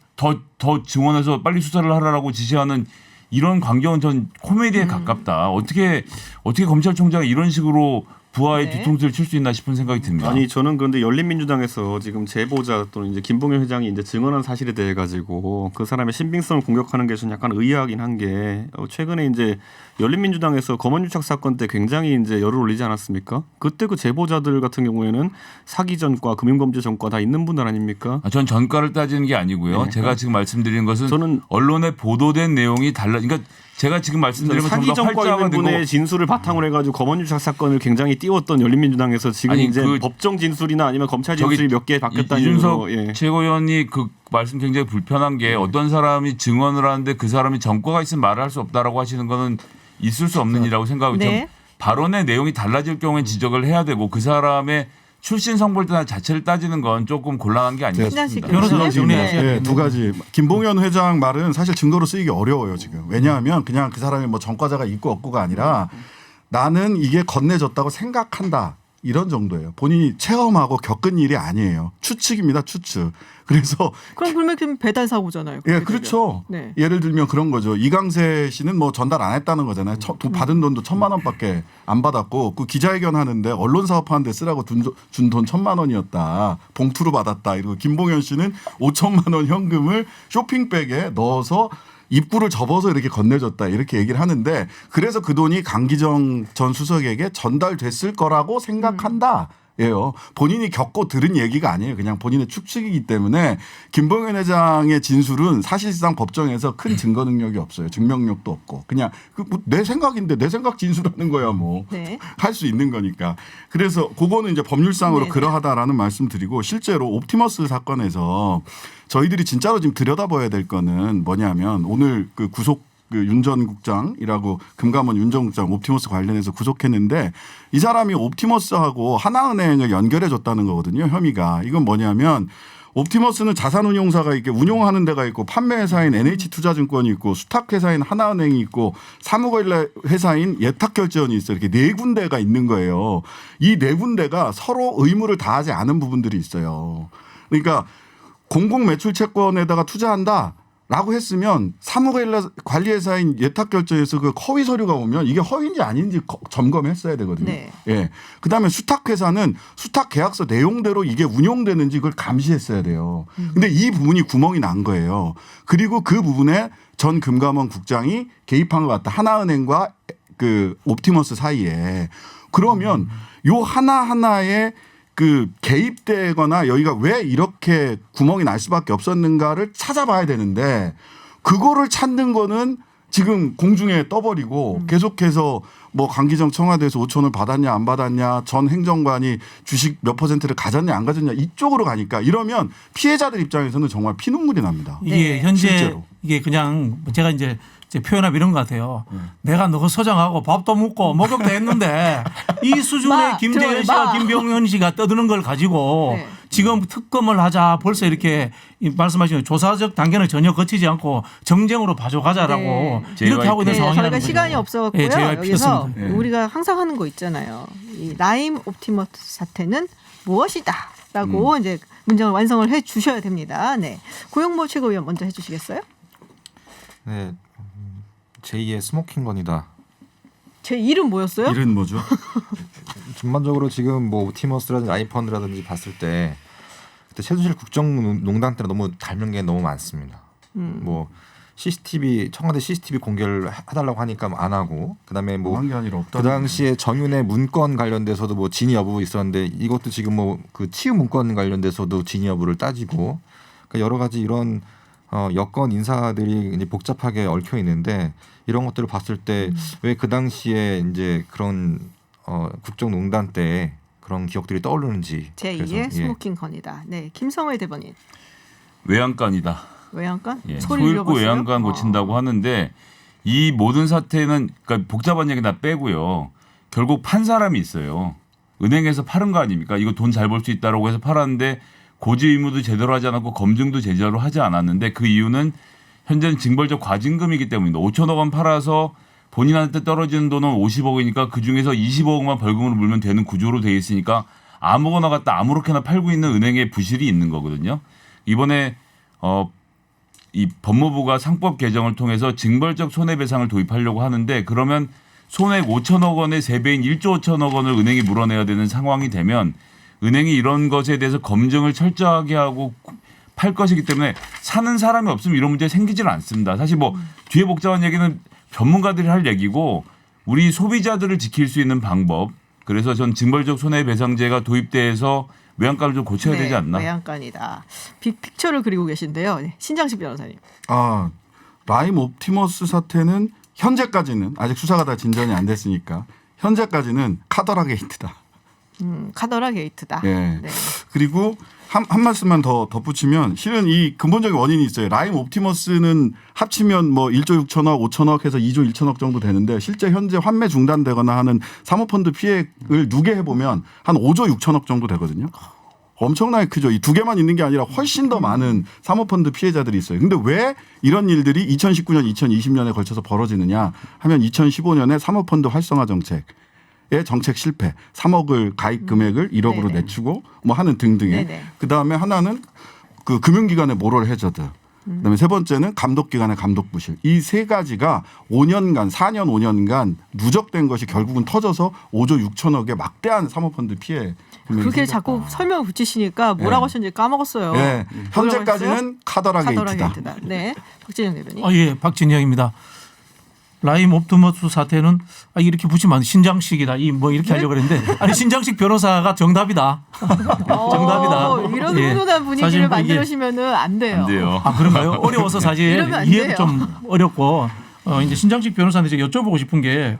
더 증언해서 빨리 수사를 하라고 지시하는 이런 광경은 전 코미디에 가깝다. 어떻게 검찰총장이 이런 식으로 부하의 네. 뒤통수를 칠 수 있나 싶은 생각이 듭니다. 아니 저는 그런데 열린민주당에서 지금 제보자 또는 이제 김봉현 회장이 이제 증언한 사실에 대해 가지고 그 사람의 신빙성을 공격하는 게 저는 약간 의아하긴 한 게 최근에 이제 열린민주당에서 검언유착 사건 때 굉장히 이제 열을 올리지 않았습니까? 그때 그 제보자들 같은 경우에는 사기 전과 금융범죄 전과 다 있는 분들 아닙니까? 전 전과를 따지는 게 아니고요. 네. 제가 지금 말씀드리는 것은 저는 언론에 보도된 내용이 달라. 그러니까 제가 지금 말씀드리는 건 사기 전부 다 전과 활자가 있는 되고 분의 진술을 바탕으로 해가지고 검언유착 사건을 굉장히 띄웠던 열린민주당에서 지금 아니, 이제 그 법정 진술이나 아니면 검찰 저기 진술이 몇 개 바뀌었다는 이준석 이유로 예. 최고위원이 그 말씀 굉장히 불편한 게 어떤 사람이 증언을 하는데 그 사람이 전과가 있으면 말을 할 수 없다라고 하시는 거는 있을 수 없는 일이라고 생각하고 네. 발언의 내용이 달라질 경우에 지적을 해야 되고 그 사람의 출신 성벌 자체를 따지는 건 조금 곤란한 게 아닌가 신장식 싶습니다. 변호사. 변호사 정리하세요. 네, 두 가지. 김봉현 회장 말은 사실 증거로 쓰이기 어려워요 지금. 왜냐하면 그냥 그 사람이 뭐 전과자가 있고 없고가 아니라 나는 이게 건네졌다고 생각한다. 이런 정도예요. 본인이 체험하고 겪은 일이 아니에요. 추측입니다. 추측. 그래서 그러면 배달 사고잖아요. 예, 그렇게 그렇죠. 되면. 네. 예를 들면 그런 거죠. 이강세 씨는 뭐 전달 안 했다는 거잖아요. 받은 돈도 1,000만 원밖에 안 받았고 그 기자회견 하는데 언론 사업하는데 쓰라고 준 돈 1,000만 원이었다. 봉투로 받았다. 이러고 김봉현 씨는 5천만 원 현금을 쇼핑백에 넣어서 입구를 접어서 이렇게 건네줬다. 이렇게 얘기를 하는데 그래서 그 돈이 강기정 전 수석에게 전달됐을 거라고 생각한다. 예요. 본인이 겪고 들은 얘기가 아니에요. 그냥 본인의 추측이기 때문에 김봉현 회장의 진술은 사실상 법정에서 큰 증거 능력이 없어요. 증명력도 없고 그냥 내 생각인데 내 생각 진술하는 거야 뭐 할 수 있는 거니까. 그래서 그거는 이제 법률상으로 그러하다라는 말씀드리고 실제로 옵티머스 사건에서 저희들이 진짜로 지금 들여다봐야 될 거는 뭐냐면 오늘 그 구속 윤 전 국장이라고 금감원 윤 전 국장 옵티머스 관련해서 구속했는데 이 사람이 옵티머스하고 하나은행을 연결해 줬다는 거거든요. 혐의가. 이건 뭐냐면 옵티머스는 자산운용사가 있게 운용하는 데가 있고 판매회사인 NH투자증권이 있고 수탁회사인 하나은행이 있고 사무회사인 예탁결제원이 있어요. 이렇게 네 군데가 있는 거예요. 이 네 군데가 서로 의무를 다하지 않은 부분들이 있어요. 그러니까 공공매출채권에다가 투자한다. 라고 했으면 사무관리회사인 예탁결제에서 그 허위 서류가 오면 이게 허위인지 아닌지 점검했어야 되거든요. 네. 예. 그다음에 수탁회사는 수탁계약서 내용대로 이게 운용되는지 그걸 감시했어야 돼요. 근데 이 부분이 구멍이 난 거예요. 그리고 그 부분에 전 금감원 국장이 개입한 것 같다. 하나은행과 그 옵티머스 사이에. 그러면 요 하나하나의 그 개입되거나 여기가 왜 이렇게 구멍이 날 수밖에 없었는가를 찾아봐야 되는데 그거를 찾는 거는 지금 공중에 떠버리고 계속해서 뭐 강기정 청와대에서 5천을 받았냐 안 받았냐 전 행정관이 주식 몇 %를 가졌냐 안 가졌냐 이쪽으로 가니까 이러면 피해자들 입장에서는 정말 피눈물이 납니다. 이게 현재 실제로. 이게 그냥 제가 이제 표현하면 이런 것 같아요. 내가 너 소장하고 밥도 먹고 목욕도 했는데 이 수준의 김재현 씨와 김병현 씨가 떠드는 걸 가지고 지금 특검을 하자 벌써 이렇게 말씀하신 조사적 단계는 전혀 거치지 않고 정쟁으로 봐줘가자라고 이렇게 하고 있는 상황이라는 저희가 거죠. 시간이 없어갖고요. 여기서 네. 우리가 항상 하는 거 있잖아요. 이 라임 옵티머스 사태는 무엇이다라고 이제 문장을 완성을 해 주셔야 됩니다. 네, 고영모 최고위원 먼저 해주시겠어요? 네. 제2의 스모킹건이다. 제 이름 뭐였어요? 이름 뭐죠? 전반적으로 지금 뭐 옵티머스라든지 아이펀드라든지 봤을 때 그때 최순실 국정농단 때랑 너무 닮은 게 너무 많습니다. 뭐 CCTV 청와대 CCTV 공개를 해달라고 하니까 안 하고 그다음에 뭐 한 게 아니라 그 없다는 당시에 정윤의 문건 관련돼서도 뭐 진위 여부 있었는데 이것도 지금 뭐 그 치유 문건 관련돼서도 진위 여부를 따지고 그러니까 여러 가지 이런 여권 인사들이 이제 복잡하게 얽혀 있는데 이런 것들을 봤을 때 왜 그 당시에 이제 그런 국정농단 때 그런 기억들이 떠오르는지 제2의 스모킹 건이다. 네, 김성회 대변인. 외양간이다. 외양간? 예, 소리 소 읽고 잃어봤어요? 외양간 고친다고 하는데 이 모든 사태는 그러니까 복잡한 얘기 다 빼고요. 결국 판 사람이 있어요. 은행에서 팔은 거 아닙니까? 이거 돈 잘 벌 수 있다라고 해서 팔았는데 고지 의무도 제대로 하지 않았고 검증도 제대로 하지 않았는데 그 이유는 현재는 징벌적 과징금이기 때문입니다. 5천억 원 팔아서 본인한테 떨어지는 돈은 50억이니까 그중에서 20억만 벌금으로 물면 되는 구조로 돼 있으니까 아무거나 갖다 아무렇게나 팔고 있는 은행에 부실이 있는 거거든요. 이번에 이 법무부가 상법 개정을 통해서 징벌적 손해배상을 도입하려고 하는데 그러면 손액 5천억 원의 3배인 1조 5천억 원을 은행이 물어내야 되는 상황이 되면 은행이 이런 것에 대해서 검증을 철저하게 하고 팔 것이기 때문에 사는 사람이 없으면 이런 문제 생기지는 않습니다. 사실 뭐 뒤에 복잡한 얘기는 전문가들이 할 얘기고 우리 소비자들을 지킬 수 있는 방법. 그래서 전 징벌적 손해배상제가 도입돼서 외양간을 좀 고쳐야 되지 않나. 외양간이다. 빅픽처를 그리고 계신데요. 네, 신장식 변호사님. 라임 옵티머스 사태는 현재까지는 아직 수사가 다 진전이 안 됐으니까 현재까지는 카더라 게이트다. 카더라 게이트다. 예. 네. 그리고 한 말씀만 더 덧붙이면 실은 이 근본적인 원인이 있어요. 라임 옵티머스는 합치면 뭐 1조 6천억, 5천억 해서 2조 1천억 정도 되는데 실제 현재 환매 중단되거나 하는 사모펀드 피해를 누계해 보면 한 5조 6천억 정도 되거든요. 엄청나게 크죠. 이 두 개만 있는 게 아니라 훨씬 더 많은 사모펀드 피해자들이 있어요. 근데 왜 이런 일들이 2019년, 2020년에 걸쳐서 벌어지느냐 하면 2015년에 사모펀드 활성화 정책. 정책 실패, 3억을 가입 금액을 1억으로 네네. 내추고 뭐 하는 등등의 네네. 그 다음에 하나는 그 금융기관의 모럴 해저드. 그다음에 세 번째는 감독기관의 감독 부실. 이 세 가지가 4년 5년간 누적된 것이 결국은 터져서 5조 6천억의 막대한 사모펀드 피해. 그렇게 자꾸 설명을 붙이시니까 뭐라고 하셨는지 까먹었어요. 예, 현재까지는 카더라 게이트다. 게이트다. 네, 박진영 대변인. 예, 박진영입니다. 라임 옵티머스 사태는 이렇게 붙이면 안 돼. 신장식이다. 이 뭐 이렇게 하려고 그랬는데 아니 신장식 변호사가 정답이다. 정답이다. 이런 예. 훈훈한 사실 분위기를 뭐 이게 만들시면은 안 돼요. 안 돼요. 아 그런가요? 어려워서 사실 이러면 안 이해도 돼요. 좀 어렵고 이제 신장식 변호사한테 제가 여쭤보고 싶은 게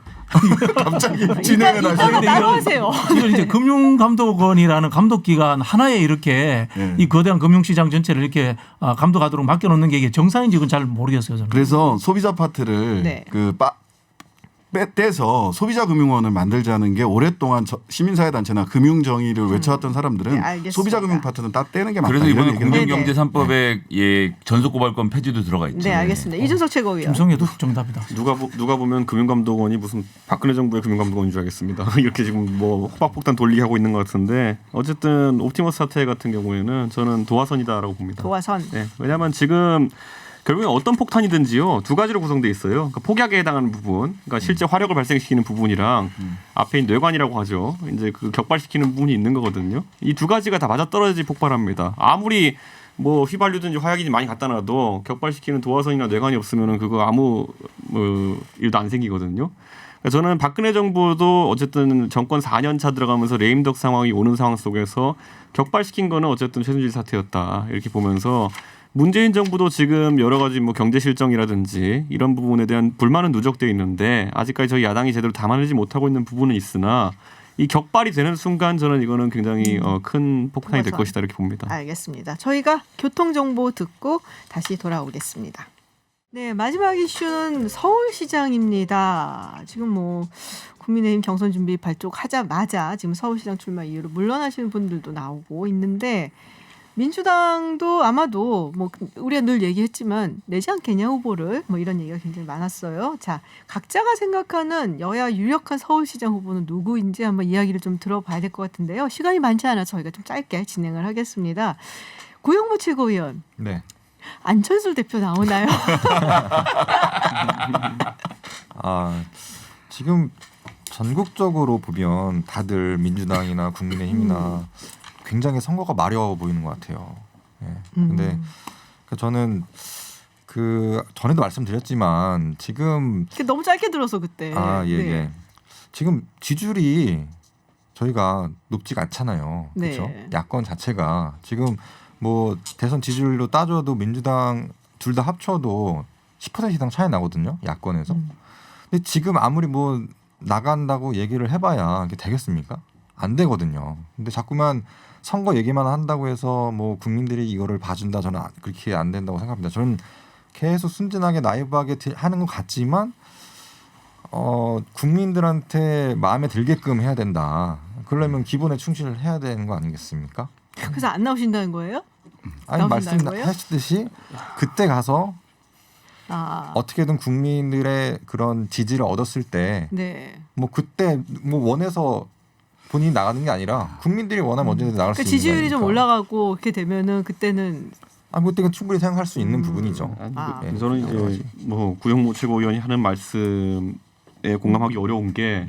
갑자기 진행을 이따가 하시는. 따로 하세요. 이걸 이제 금융감독원이라는 감독기관 하나에 이렇게 네. 이 거대한 금융시장 전체를 이렇게 감독하도록 맡겨놓는 게 이게 정상인지 그건 잘 모르겠어요. 저는. 그래서 소비자 파트를 네. 떼서 소비자 금융원을 만들자는 게 오랫동안 시민사회 단체나 금융 정의를 외쳐왔던 사람들은 네, 알겠습니다. 소비자 금융 파트는 딱 떼는 게 맞다. 그래서 이번에 이런 얘기는 네네. 금융경제 3법에 전속고발권 폐지도 들어가 있죠. 네, 알겠습니다. 이준석 최고위원. 김성애도 정답이다. 누가 보면 금융감독원이 무슨 박근혜 정부의 금융감독원인 줄 알겠습니다. 이렇게 지금 뭐 호박폭탄 돌리게 하고 있는 것 같은데 어쨌든 옵티머스 사태 같은 경우에는 저는 도화선이다라고 봅니다. 도화선. 네, 왜냐하면 지금 결국에 어떤 폭탄이든지요 2가지로 구성돼 있어요. 그러니까 폭약에 해당하는 부분, 그러니까 실제 화력을 발생시키는 부분이랑 앞에 있는 뇌관이라고 하죠. 이제 그 격발시키는 부분이 있는 거거든요. 이 2가지가 다 맞아 떨어져야지 폭발합니다. 아무리 뭐 휘발유든지 화약이든지 많이 갖다 놔도 격발시키는 도화선이나 뇌관이 없으면은 그거 아무 일도 안 생기거든요. 그러니까 저는 박근혜 정부도 어쨌든 정권 4년 차 들어가면서 레임덕 상황이 오는 상황 속에서 격발시킨 거는 어쨌든 최순실 사태였다 이렇게 보면서. 문재인 정부도 지금 여러 가지 뭐 경제 실정이라든지 이런 부분에 대한 불만은 누적돼 있는데 아직까지 저희 야당이 제대로 담아내지 못하고 있는 부분은 있으나 이 격발이 되는 순간 저는 이거는 굉장히 큰 폭탄이 될 도화선. 것이다 이렇게 봅니다. 알겠습니다. 저희가 교통 정보 듣고 다시 돌아오겠습니다. 네, 마지막 이슈는 서울시장입니다. 지금 뭐 국민의힘 경선 준비 발족하자마자 지금 서울시장 출마 이유로 물러나시는 분들도 나오고 있는데 민주당도 아마도 뭐 우리가 늘 얘기했지만 내지 않겠냐 후보를 뭐 이런 얘기가 굉장히 많았어요. 자, 각자가 생각하는 여야 유력한 서울시장 후보는 누구인지 한번 이야기를 좀 들어봐야 될 것 같은데요. 시간이 많지 않아 저희가 좀 짧게 진행을 하겠습니다. 구영모 최고위원, 네. 안철수 대표 나오나요? 지금 전국적으로 보면 다들 민주당이나 국민의힘이나 굉장히 선거가 마려워 보이는 것 같아요. 예. 근데 저는 전에도 말씀드렸지만 지금 너무 짧게 들어서 그때. 예. 지금 지지율이 저희가 높지가 않잖아요. 네. 그렇죠? 야권 자체가 지금 뭐 대선 지지율로 따져도 민주당 둘 다 합쳐도 10% 이상 차이 나거든요. 야권에서. 근데 지금 아무리 뭐 나간다고 얘기를 해봐야 이게 되겠습니까? 안 되거든요. 근데 자꾸만 선거 얘기만 한다고 해서 뭐 국민들이 이거를 봐준다 저는 그렇게 안 된다고 생각합니다. 저는 계속 순진하게 나이브하게 하는 것 같지만 국민들한테 마음에 들게끔 해야 된다. 그러려면 기본에 충실을 해야 되는 거 아니겠습니까? 그래서 안 나오신다는 거예요? 아니 나오신다는 거예요? 말씀하셨듯이 그때 가서 어떻게든 국민들의 그런 지지를 얻었을 때 뭐 네. 그때 뭐 원해서 본인이 나가는 게 아니라 국민들이 원하면 언제든지 나갈 수 그러니까 있는 지지율이 좀 거니까. 올라가고 이렇게 되면은 그때는 그때는 충분히 생각할 수 있는 부분이죠. 아니, 저는 이제 뭐 구영모 최고위원이 하는 말씀에 공감하기 어려운 게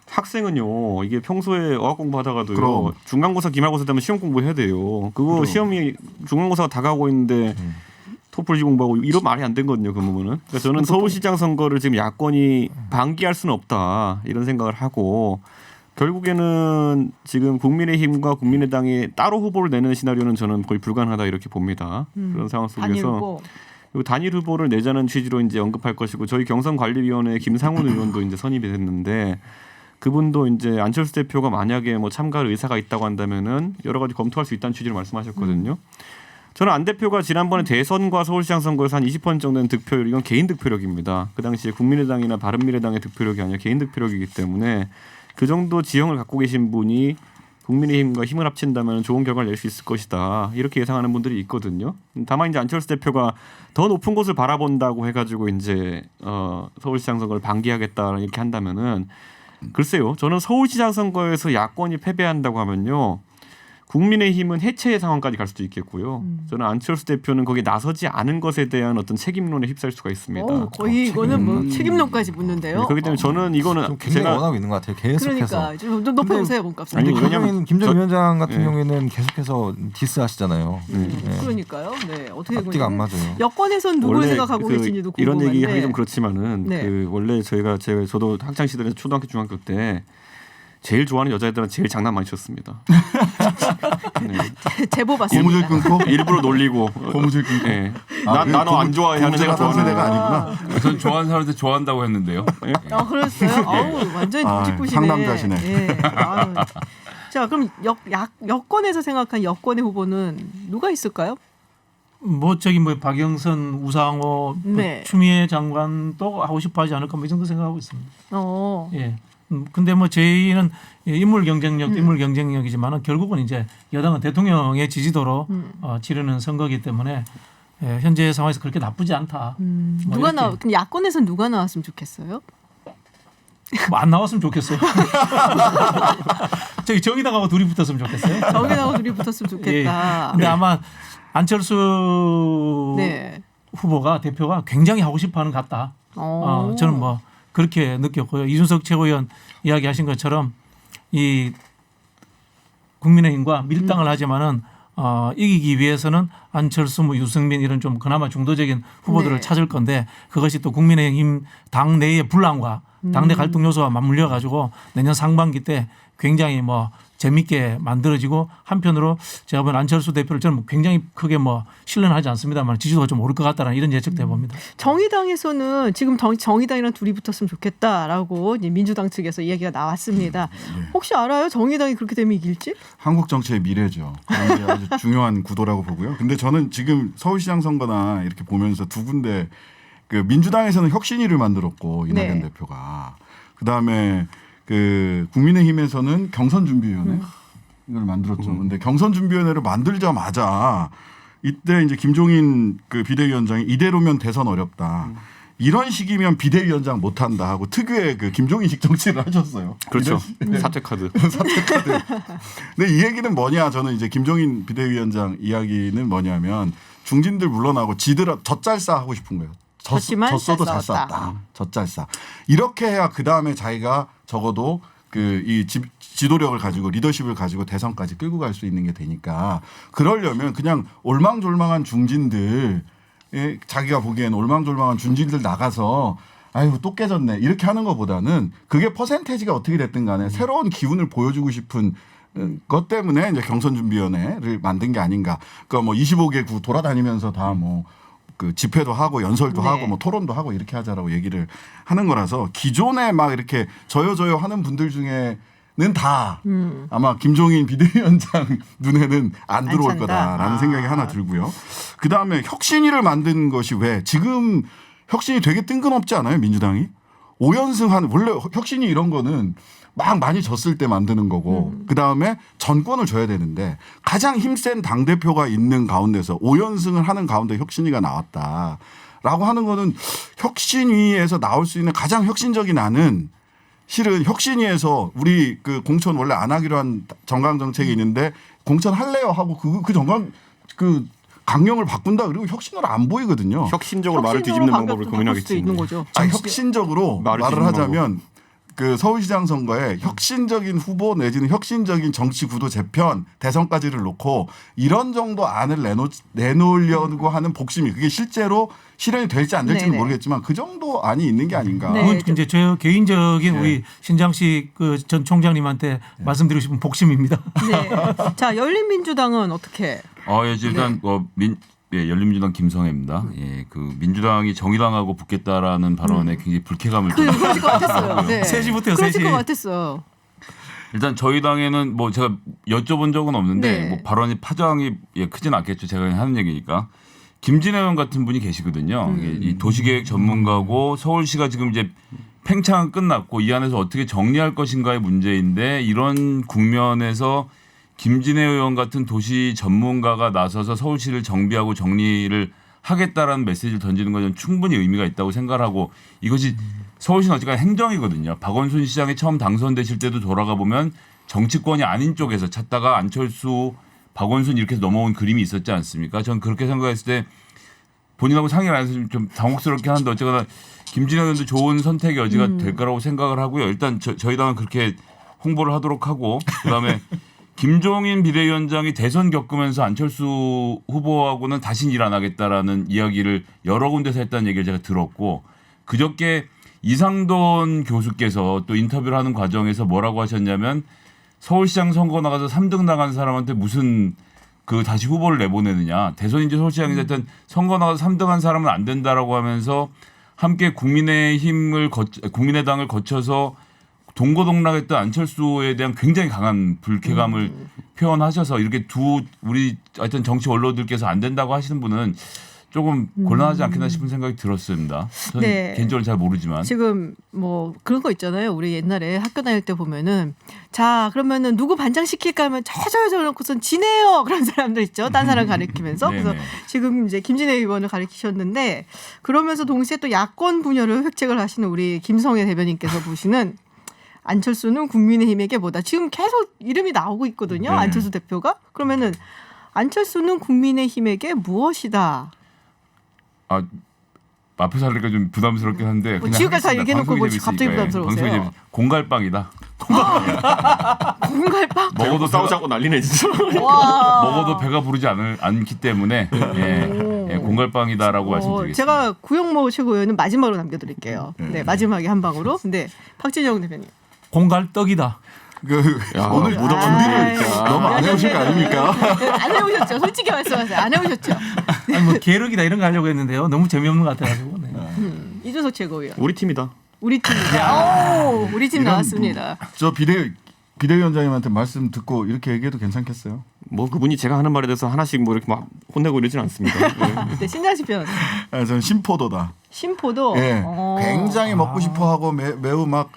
학생은요 이게 평소에 어학 공부하다가도요 그럼. 중간고사 기말고사 되면 시험 공부해야 돼요. 그거 시험이 중간고사가 다가오고 있는데 토플 공부하고 이런 말이 안 되거든요. 그 부분은. 그러니까 저는 서울시장 선거를 지금 야권이 방기할 수는 없다 이런 생각을 하고 결국에는 지금 국민의힘과 국민의당이 따로 후보를 내는 시나리오는 저는 거의 불가능하다 이렇게 봅니다. 그런 상황 단일 속에서 후보. 그리고 단일 후보를 내자는 취지로 이제 언급할 것이고 저희 경선관리위원회 김상훈 의원도 이제 선임이 됐는데 그분도 이제 안철수 대표가 만약에 뭐 참가할 의사가 있다고 한다면은 여러 가지 검토할 수 있다는 취지로 말씀하셨거든요. 저는 안 대표가 지난번에 대선과 서울시장 선거에서 한 20% 정도는 득표율 이건 개인 득표력입니다. 그 당시에 국민의당이나 바른미래당의 득표력이 아니라 개인 득표력이기 때문에 그 정도 지형을 갖고 계신 분이 국민의힘과 힘을 합친다면 좋은 결과를 낼 수 있을 것이다. 이렇게 예상하는 분들이 있거든요. 다만 이제 안철수 대표가 더 높은 곳을 바라본다고 해가지고 이제 서울시장 선거를 방기하겠다 이렇게 한다면은 글쎄요. 저는 서울시장 선거에서 야권이 패배한다고 하면요. 국민의힘은 해체의 상황까지 갈 수도 있겠고요. 저는 안철수 대표는 거기에 나서지 않은 것에 대한 어떤 책임론에 휩싸일 수가 있습니다. 거의 이거는 뭐 책임론까지 묻는데요. 그렇기 때문에 저는 이거는 좀 굉장히 제가 원하고 있는 것 같아요. 계속해서. 그러니까 좀 높여보세요, 몸값을. 아니, 근데 왜냐면 김정인 위원장 같은 예. 경우에는 계속해서 디스하시잖아요. 그러니니까요. 네, 어떻게 된 앞뒤가 안 거예요? 맞아요. 여권에선 누굴 원래 생각하고 계신지도 이런 궁금한데. 얘기 하기 좀 그렇지만은 네. 그 원래 저도 학창 시절에 초등학교 중학교 때 제일 좋아하는 여자애들은 제일 장난 많이 쳤습니다. 네. 제보 받습니다. 고무줄 끊고 일부러 놀리고 고무줄 끊고. 네. 아, 나너 안 좋아해 하는 고무줄 애가 같은 좋아하는 세대가 애가 아니구나. 전 좋아하는 사람한테 좋아한다고 했는데요. 그랬어요? 아우, 완전히 아, 눈치뿌시네. 상남자시네. 예. 아유. 자, 그럼 여권에서 생각한 여권의 후보는 누가 있을까요? 뭐 박영선, 우상호, 네. 추미애 장관도 하고 싶어 하지 않을까 뭐 이 정도 생각하고 있습니다. 예. 근데 뭐 저희는 인물 경쟁력이지만은 결국은 이제 여당은 대통령의 지지도로 치르는 선거이기 때문에 현재 상황에서 그렇게 나쁘지 않다. 뭐 누가 이렇게. 그럼 야권에서 누가 나왔으면 좋겠어요? 뭐안 나왔으면 좋겠어요. 저기 정의당하고 둘이 붙었으면 좋겠어요. 정의당하고 둘이 붙었으면 좋겠다. 근데 아마 안철수 네. 후보가 대표가 굉장히 하고 싶어하는 것 같다. 저는 뭐 그렇게 느꼈고요. 이준석 최고위원 이야기하신 것처럼 이 국민의힘과 밀당을 하지만은 이기기 위해서는 안철수, 뭐 유승민 이런 좀 그나마 중도적인 후보들을 네. 찾을 건데 그것이 또 국민의힘 당 내의 분란과 당내 갈등 요소가 맞물려 가지고 내년 상반기 때 굉장히 뭐 재밌게 만들어지고 한편으로 제가 보는 안철수 대표를 저는 굉장히 크게 뭐 신뢰는 하지 않습니다만 지지도가 좀 오를 것 같다는 이런 예측도 해봅니다. 정의당에서는 지금 정의당이랑 둘이 붙었으면 좋겠다라고 이제 민주당 측에서 이야기가 나왔습니다. 혹시 알아요? 정의당이 그렇게 되면 이길지? 한국 정치의 미래죠. 그게 아주 중요한 구도라고 보고요. 근데 저는 지금 서울시장 선거나 이렇게 보면서 두 군데 그 민주당에서는 혁신위를 만들었고 이낙연 네. 대표가 그다음에 그 국민의힘에서는 경선준비위원회 이걸 만들었죠. 근데 경선준비위원회를 만들자마자 이때 이제 김종인 그 비대위원장이 이대로면 대선 어렵다. 이런 식이면 비대위원장 못한다 하고 특유의 그 김종인식 정치를 하셨어요. 그렇죠. 사퇴 카드. 사퇴카드. 근데 이 얘기는 뭐냐? 저는 이제 김종인 비대위원장 이야기는 뭐냐면 중진들 물러나고 지들아 젖잘싸 하고 싶은 거예요. 졌지만 졌어도 잘 잘 싸웠다. 싸웠다. 젖잘싸. 이렇게 해야 그 다음에 자기가 적어도 그 이 지도력을 가지고 리더십을 가지고 대선까지 끌고 갈 수 있는 게 되니까 그러려면 그냥 올망졸망한 중진들 자기가 보기엔 올망졸망한 중진들 나가서 아이고 또 깨졌네 이렇게 하는 것보다는 그게 퍼센테이지가 어떻게 됐든 간에 새로운 기운을 보여주고 싶은 것 때문에 이제 경선준비위원회를 만든 게 아닌가. 그러니까 뭐 25개 구 돌아다니면서 다 뭐 그 집회도 하고 연설도 네. 하고 뭐 토론도 하고 이렇게 하자라고 얘기를 하는 거라서 기존에 막 이렇게 저요 하는 분들 중에는 다 아마 김종인 비대위원장 눈에는 안 들어올 찬다. 거다라는 생각이 하나 들고요. 그 다음에 혁신위를 만든 것이 왜 지금 혁신이 되게 뜬금없지 않아요 민주당이? 5연승 한 원래 혁신이 이런 거는 막 많이 졌을 때 만드는 거고 그다음에 전권을 줘야 되는데 가장 힘센 당대표가 있는 가운데서 5연승을 하는 가운데 혁신위가 나왔다라고 하는 거는 혁신위에서 나올 수 있는 가장 혁신적인 안은 실은 혁신위에서 우리 그 공천 원래 안 하기로 한 정강 정책이 있는데 공천 할래요 하고 그 정강 그 강령을 바꾼다 그리고 혁신으로 안 보이거든요. 혁신적으로 말을 뒤집는 방법을 고민하겠지. 있는 거죠. 혁신적으로 말을 말을 뒤집는 하자면 그 서울시장 선거에 혁신적인 후보 내지는 혁신적인 정치 구도 재편 대선까지를 놓고 이런 정도 안을 내놓으려고 하는 복심이 그게 실제로 실현이 될지 안 될지는 네네. 모르겠지만 그 정도 안이 있는 게 아닌가. 네. 그건 이제 저 개인적인 우리 신장식 그 전 총장님한테 말씀드리고 싶은 복심입니다. 네. 자, 열린민주당은 어떻게? 예, 일단 열린민주당 김성애입니다. 예, 그 민주당이 정의당하고 붙겠다라는 발언에 굉장히 불쾌감을 그러실 것 같았어요. 네. 3시부터요, 그러실 3시. 것 같았어요. 일단 저희 당에는 뭐 제가 여쭤본 적은 없는데 네. 뭐 발언이 파장이 크진 않겠죠. 제가 그냥 하는 얘기니까. 김진애 의원 같은 분이 계시거든요. 이 도시계획 전문가고 서울시가 지금 이제 팽창은 끝났고 이 안에서 어떻게 정리할 것인가의 문제인데 이런 국면에서 김진애 의원 같은 도시 전문가가 나서서 서울시를 정비하고 정리를 하겠다라는 메시지를 던지는 것은 충분히 의미가 있다고 생각하고 이것이 서울시는 어쨌거나 행정이거든요. 박원순 시장이 처음 당선되실 때도 돌아가 보면 정치권이 아닌 쪽에서 찾다가 안철수, 박원순 이렇게 넘어온 그림이 있었지 않습니까? 전 그렇게 생각했을 때 본인하고 상의를 안 해서 좀 당혹스럽긴 한데 어쨌거나 김진애 의원도 좋은 선택의 여지가 될 거라고 생각을 하고요. 일단 저희 당은 그렇게 홍보를 하도록 하고 그다음에 김종인 비대위원장이 대선 겪으면서 안철수 후보하고는 다신 일 안 하겠다라는 이야기를 여러 군데서 했다는 얘기를 제가 들었고 그저께 이상돈 교수께서 또 인터뷰를 하는 과정에서 뭐라고 하셨냐면 서울시장 선거 나가서 3등 나간 사람한테 무슨 그 다시 후보를 내보내느냐. 대선인지 서울시장이 됐든 선거 나가서 3등 한 사람은 안 된다라고 하면서 함께 국민의당을 거쳐서 동고동락했던 안철수에 대한 굉장히 강한 불쾌감을 표현하셔서 이렇게 우리 하여튼 정치 원로들께서 안 된다고 하시는 분은 조금 곤란하지 않겠나 싶은 생각이 들었습니다. 저는 네. 개인적으로 잘 모르지만. 지금 뭐 그런 거 있잖아요. 우리 옛날에 학교 다닐 때 보면은 자 그러면은 누구 반장 시킬까 하면 저저 놓고선 지내요 그런 사람들 있죠. 딴 사람 가리키면서 그래서 네네. 지금 이제 김진애 의원을 가리키셨는데 그러면서 동시에 또 야권 분열을 획책을 하시는 우리 김성애 대변인께서 보시는 안철수는 국민의힘에게 뭐다. 지금 계속 이름이 나오고 있거든요. 네. 안철수 대표가 그러면은 안철수는 국민의힘에게 무엇이다. 아 앞에서 하니까 좀 부담스럽긴 한데 뭐 지금까지 다 하겠습니다. 얘기해놓고 뭐 방송이 갑자기 재밌으니까. 부담스러우세요? 방송이 공갈빵이다. 공갈빵? 먹어도 싸우자고 난리네 진짜. 와. 먹어도 배가 부르지 않기 때문에 공갈빵이다라고 말씀드리겠습니다. 제가 구영모 최고위원은 마지막으로 남겨드릴게요. 네, 마지막에 한 방으로. 네, 박진영 대표님. 공갈떡이다. 오늘 무덤 준비를 너무 안 해오신 거 아닙니까? 네, 안 해오셨죠? 솔직히 말씀하세요. 안 해오셨죠? 아니 뭐 계력이다 이런 거 하려고 했는데요. 너무 재미없는 것 같아가지고. 네. 이준석 최고위원. 우리 팀이다. 우리 팀이다. 오, 우리 팀 이런 나왔습니다. 저 비대위원장님한테 말씀 듣고 이렇게 얘기해도 괜찮겠어요? 뭐 그분이 제가 하는 말에 대해서 하나씩 뭐 이렇게 막 혼내고 이러진 않습니다. 네. 네, 신장식 변호사. 저는 심포도다. 심포도. 예, 굉장히 먹고 싶어하고 매우 막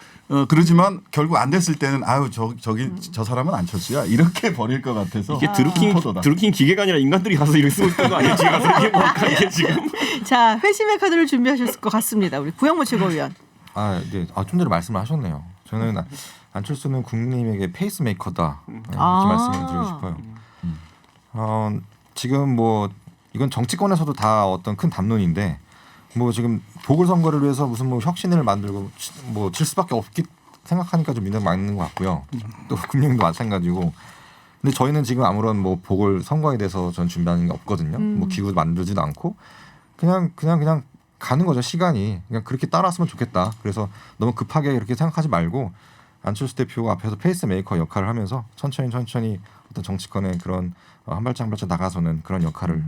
그러지만 결국 안 됐을 때는 아유 저 사람은 안철수야 이렇게 버릴 것 같아서 이게 심포도다. 드루킹 기계가 아니라 인간들이 가서 이렇게 쓰고 있던 거 아니에요? 뒤에 가서 이게 뭘까 이게 지금. 자, 회심의 카드를 준비하셨을 것 같습니다. 우리 구영모 최고위원. 네. 좀 전에 말씀을 하셨네요. 저는 안철수는 국민에게 페이스메이커다 이렇게 아. 말씀을 드리고 싶어요. 지금 뭐 이건 정치권에서도 다 어떤 큰 담론인데 뭐 지금 보궐선거를 위해서 무슨 뭐 혁신을 만들고 뭐 질 수밖에 없기 생각하니까 좀 맞는 것 같고요. 또 금융도 마찬가지고. 근데 저희는 지금 아무런 뭐 보궐선거에 대해서 전 준비하는 게 없거든요. 뭐 기구 만들지도 않고 그냥 가는 거죠. 시간이 그냥 그렇게 따랐으면 좋겠다. 그래서 너무 급하게 이렇게 생각하지 말고 안철수 대표가 앞에서 페이스메이커 역할을 하면서 천천히 어떤 정치권의 그런 한 발짝 나가서는 그런 역할을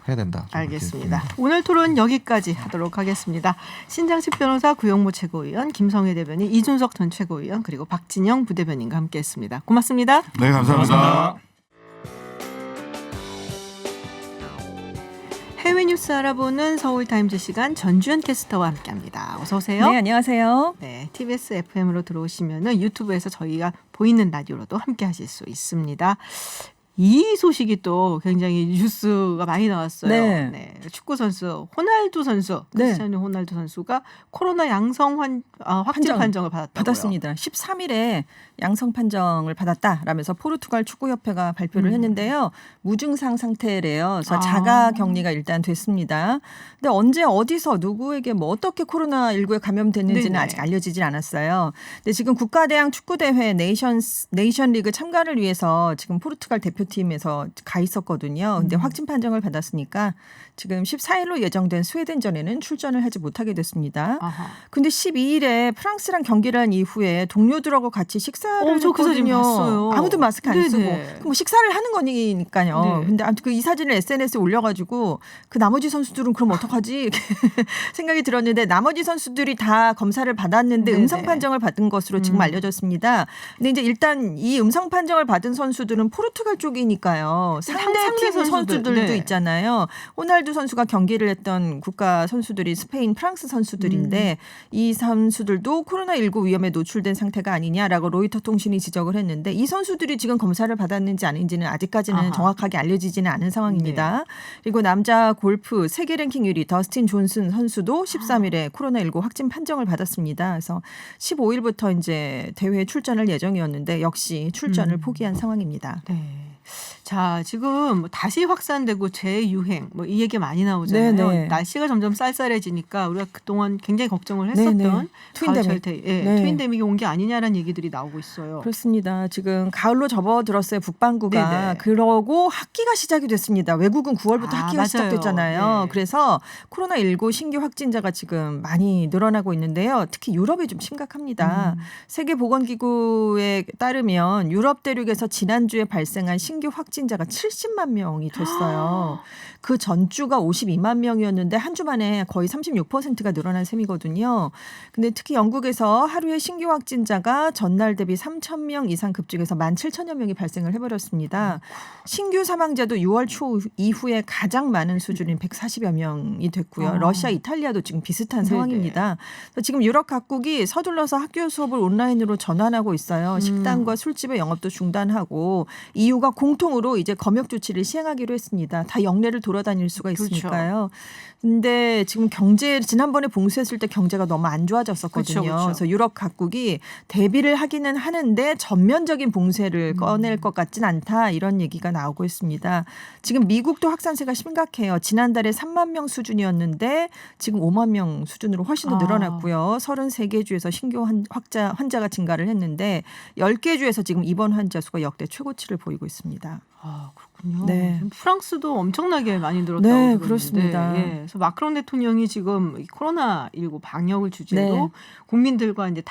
해야 된다. 알겠습니다. 오늘 토론 여기까지 하도록 하겠습니다. 신장식 변호사, 구영모 최고위원, 김성애 대변인, 이준석 전 최고위원 그리고 박진영 부대변인과 함께했습니다. 고맙습니다. 네, 감사합니다. 해외 뉴스 알아보는 서울타임즈 시간 전주현 캐스터와 함께합니다. 어서 오세요. 네, 안녕하세요. 네, TBS FM으로 들어오시면은 유튜브에서 저희가 보이는 라디오로도 함께하실 수 있습니다. 이 소식이 또 굉장히 뉴스가 많이 나왔어요. 네. 축구 선수 호날두 선수, 네. 크리스티아노 호날두 선수가 코로나 양성 확진 판정을 받았다고요. 받았습니다. 13일에 양성 판정을 받았다라면서 포르투갈 축구협회가 발표를 했는데요. 무증상 상태래요. 그래서 자가 격리가 일단 됐습니다. 근데 언제 어디서 누구에게 뭐 어떻게 코로나19에 감염됐는지는 네네. 아직 알려지질 않았어요. 근데 지금 국가대항 축구대회 네이션리그 참가를 위해서 지금 포르투갈 대표팀에서 가 있었거든요. 근데 확진 판정을 받았으니까 지금 14일로 예정된 스웨덴전에는 출전을 하지 못하게 됐습니다. 아하. 근데 12일에 프랑스랑 경기를 한 이후에 동료들하고 같이 식사를 저 그 사진 했거든요. 봤어요. 아무도 마스크 안 쓰고 네네. 뭐 식사를 하는 거니까요. 네. 근데 아무튼 그 이 사진을 SNS에 올려가지고 그 나머지 선수들은 그럼 어떡하지 이렇게 생각이 들었는데 나머지 선수들이 다 검사를 받았는데 네네. 음성 판정을 받은 것으로 지금 알려졌습니다. 근데 이제 일단 이 음성 판정을 받은 선수들은 포르투갈 쪽에 쪽이니까요. 상대 상대 팀 선수들, 선수들도 네. 있잖아요. 호날두 선수가 경기를 했던 국가 선수들이 스페인, 프랑스 선수들인데 이 선수들도 코로나19 위험에 노출된 상태가 아니냐라고 로이터 통신이 지적을 했는데 이 선수들이 지금 검사를 받았는지 아닌지는 아직까지는 아하. 정확하게 알려지지는 않은 상황입니다. 그리고 남자 골프 세계 랭킹 1위 더스틴 존슨 선수도 13일에 코로나19 확진 판정을 받았습니다. 그래서 15일부터 이제 대회에 출전할 예정이었는데 역시 출전을 포기한 상황입니다. 네. 자, 지금 다시 확산되고 재유행 뭐 이 얘기 많이 나오잖아요. 네네. 날씨가 점점 쌀쌀해지니까 우리가 그동안 굉장히 걱정을 네네. 했었던 트윈데믹. 네. 트윈데믹이 온 게 아니냐라는 얘기들이 나오고 있어요. 그렇습니다. 지금 가을로 접어들었어요. 북반구가. 네네. 그러고 학기가 시작이 됐습니다. 외국은 9월부터 학기가 맞아요. 시작됐잖아요. 네. 그래서 코로나19 신규 확진자가 지금 많이 늘어나고 있는데요. 특히 유럽이 좀 심각합니다. 세계보건기구에 따르면 유럽 대륙에서 지난주에 발생한 신규 확진자가 70만 명이 됐어요. 그 전주가 52만 명이었는데 한 주 만에 거의 36%가 늘어난 셈이거든요. 근데 특히 영국에서 하루에 신규 확진자가 전날 대비 3천 명 이상 급증해서 17,000여 명이 발생을 해버렸습니다. 신규 사망자도 6월 초 이후에 가장 많은 수준인 140여 명이 됐고요. 러시아, 이탈리아도 지금 비슷한 상황입니다. 그래서 지금 유럽 각국이 서둘러서 학교 수업을 온라인으로 전환하고 있어요. 식당과 술집의 영업도 중단하고 EU가 공통으로 이제 검역 조치를 시행하기로 했습니다. 다 영내를 돌아다닐 수가 있으니까요. 근데 지금 경제 지난번에 봉쇄했을 때 경제가 너무 안 좋아졌었거든요. 그렇죠. 그래서 유럽 각국이 대비를 하기는 하는데 전면적인 봉쇄를 꺼낼 것 같진 않다 이런 얘기가 나오고 있습니다. 지금 미국도 확산세가 심각해요. 지난달에 3만 명 수준이었는데 지금 5만 명 수준으로 훨씬 더 늘어났고요. 33개 주에서 신규 환자가 증가를 했는데 10개 주에서 지금 입원 환자 수가 역대 최고치를 보이고 있습니다. 아, 그렇군요. 네. 지금 프랑스도 엄청나게 많이 늘었다고 네, 들었는데, 그렇습니다. 예. 그래서 마크롱 대통령이 지금 이 코로나19 방역을 주제로 네. 국민들과 이제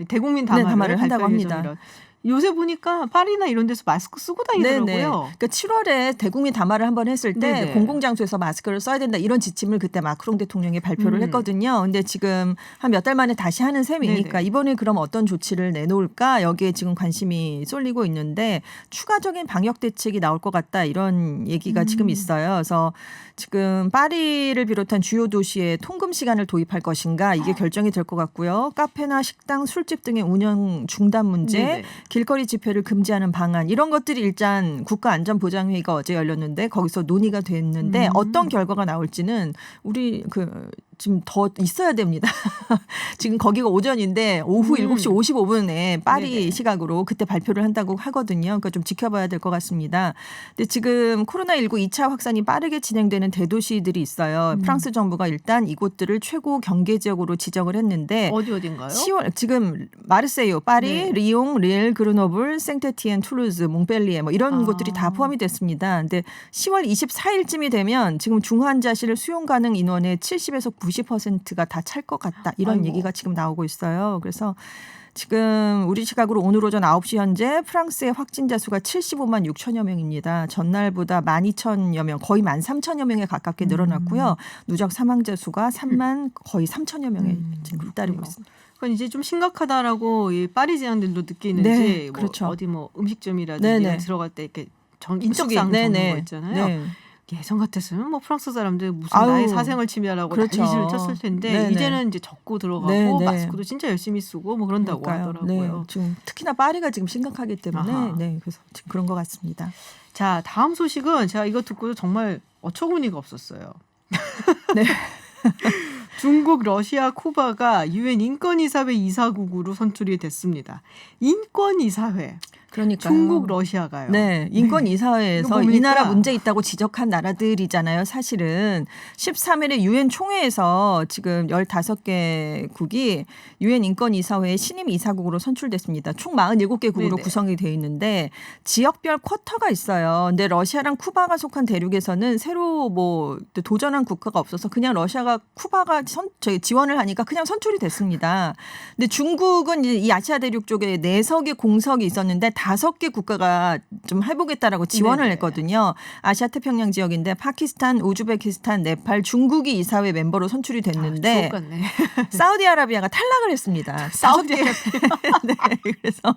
대국민 네, 담화를 담화를 한다고 발표할 합니다. 예정이라. 요새 보니까 파리나 이런 데서 마스크 쓰고 다니더라고요. 네네. 그러니까 7월에 대국민 담화를 한번 했을 때 네네. 공공장소에서 마스크를 써야 된다 이런 지침을 그때 마크롱 대통령이 발표를 했거든요. 근데 지금 한 몇 달 만에 다시 하는 셈이니까 네네. 이번에 그럼 어떤 조치를 내놓을까 여기에 지금 관심이 쏠리고 있는데 추가적인 방역 대책이 나올 것 같다 이런 얘기가 지금 있어요. 그래서 지금 파리를 비롯한 주요 도시에 통금 시간을 도입할 것인가 이게 결정이 될 것 같고요. 카페나 식당, 술집 등의 운영 중단 문제, 네네. 길거리 집회를 금지하는 방안 이런 것들이 일단 국가안전보장회의가 어제 열렸는데 거기서 논의가 됐는데 어떤 결과가 나올지는 우리 지금 더 있어야 됩니다. 지금 거기가 오전인데 오후 7시 55분에 파리 네네. 시각으로 그때 발표를 한다고 하거든요. 그러니까 좀 지켜봐야 될 것 같습니다. 근데 지금 코로나19 2차 확산이 빠르게 진행되는 대도시들이 있어요. 프랑스 정부가 일단 이곳들을 최고 경계 지역으로 지정을 했는데 어딘가요? 10월 지금 마르세유, 파리, 네. 리옹, 릴, 그르노블, 생테티엔, 툴루즈, 몽펠리에 뭐 이런 곳들이 다 포함이 됐습니다. 근데 10월 24일쯤이 되면 지금 중환자실 수용 가능 인원의 70에서 90%가 다 찰 것 같다. 이런 아이고. 얘기가 지금 나오고 있어요. 그래서 지금 우리 시각으로 오늘 오전 9시 현재 프랑스의 확진자 수가 75만 6천여 명입니다. 전날보다 12,000여 명, 거의 13,000여 명에 가깝게 늘어났고요. 누적 사망자 수가 3만 거의 3천여 명에 지금 잇따르고 있습니다. 그건 이제 좀 심각하다라고 이 파리지안들도 느끼는지 네, 뭐 그렇죠. 어디 뭐 음식점이라든지 네네. 이런 데 들어갈 때 이렇게 인적사항 적는 네네. 거 있잖아요. 네. 예전 같았으면 뭐 프랑스 사람들 무슨 아유, 나의 사생활 침해라고 그렇죠. 난리를 쳤을 텐데 네네. 이제는 이제 적고 들어가고 네네. 마스크도 진짜 열심히 쓰고 뭐 그런다고 그러니까요. 하더라고요. 네. 지금 특히나 파리가 지금 심각하기 때문에 아하. 네, 그래서 지금 그런 것 같습니다. 자, 다음 소식은 제가 이거 듣고 정말 어처구니가 없었어요. 네. 중국, 러시아, 쿠바가 유엔 인권이사회 이사국으로 선출이 됐습니다. 인권이사회. 그러니까 중국, 러시아가요. 네, 인권 이거 이사회에서 뭡니까? 이 나라 문제 있다고 지적한 나라들이잖아요. 사실은 13일에 유엔 총회에서 지금 15개국이 유엔 인권 이사회의 신임 이사국으로 선출됐습니다. 총 47개국으로 네네. 구성이 되어 있는데 지역별 쿼터가 있어요. 근데 러시아랑 쿠바가 속한 대륙에서는 새로 뭐 도전한 국가가 없어서 그냥 러시아가 쿠바가 지원을 하니까 그냥 선출이 됐습니다. 근데 중국은 이 아시아 대륙 쪽에 4석의 공석이 있었는데 5개 국가가 좀 해보겠다라고 지원을 네네. 했거든요. 아시아 태평양 지역인데 파키스탄, 우즈베키스탄, 네팔, 중국이 이사회 멤버로 선출이 됐는데 주옥 같네. 사우디아라비아가 탈락을 했습니다. 사우디아라비아. 네, 그래서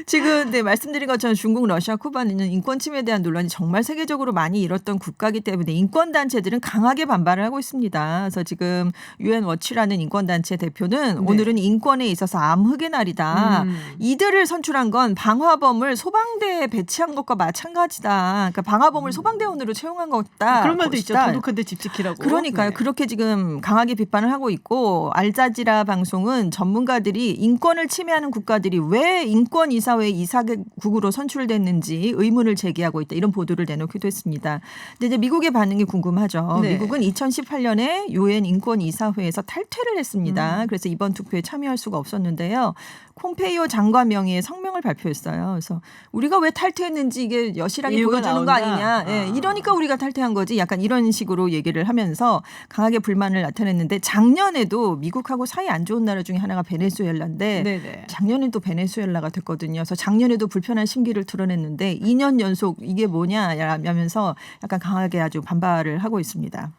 지금 네, 말씀드린 것처럼 중국, 러시아, 쿠바는 인권 침해에 대한 논란이 정말 세계적으로 많이 일었던 국가이기 때문에 인권 단체들은 강하게 반발을 하고 있습니다. 그래서 지금 UN 워치라는 인권 단체 대표는 네. 오늘은 인권에 있어서 암흑의 날이다. 이들을 선출한 건 방화범을 소방대에 배치한 것과 마찬가지다. 그러니까 방화범을 소방대원으로 채용한 것다. 그런 말도 있죠. 것이다. 도둑한테 집 지키라고. 그러니까요. 네. 그렇게 지금 강하게 비판을 하고 있고 알자지라 방송은 전문가들이 인권을 침해하는 국가들이 왜 인권이사회 이사국으로 선출됐는지 의문을 제기하고 있다. 이런 보도를 내놓기도 했습니다. 근데 이제 미국의 반응이 궁금하죠. 네. 미국은 2018년에 유엔 인권이사회에서 탈퇴를 했습니다. 그래서 이번 투표에 참여할 수가 없었는데요. 폼페이오 장관 명의의 성명을 발표했어요. 그래서 우리가 왜 탈퇴했는지 이게 여실하게 이유가 보여주는 거 나온다. 아니냐. 예, 이러니까 우리가 탈퇴한 거지. 약간 이런 식으로 얘기를 하면서 강하게 불만을 나타냈는데 작년에도 미국하고 사이 안 좋은 나라 중에 하나가 베네수엘라인데 네네. 작년에도 베네수엘라가 됐거든요. 그래서 작년에도 불편한 심기를 드러냈는데 2년 연속 이게 뭐냐면서 약간 강하게 아주 반발을 하고 있습니다.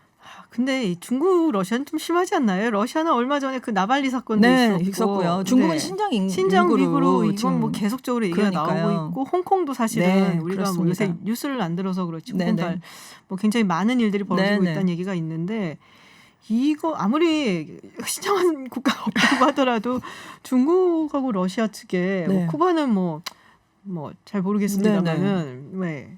근데 이 중국, 러시아는 좀 심하지 않나요? 러시아는 얼마 전에 그 나발리 사건도 네, 있었고, 있었고요. 중국은 네. 신장 위구르 이건 지금 뭐 계속적으로 얘기가 그러니까요. 나오고 있고, 홍콩도 사실은 네, 우리가 뭐 그렇습니다. 요새 뉴스를 안 들어서 그렇지 네, 홍콩도 네. 뭐 굉장히 많은 일들이 벌어지고 네, 있다는 네. 얘기가 있는데. 이거 아무리 신장한 국가가 없다고 하더라도 중국하고 러시아 측에 네. 뭐 쿠바는 뭐 잘 모르겠습니다만은 왜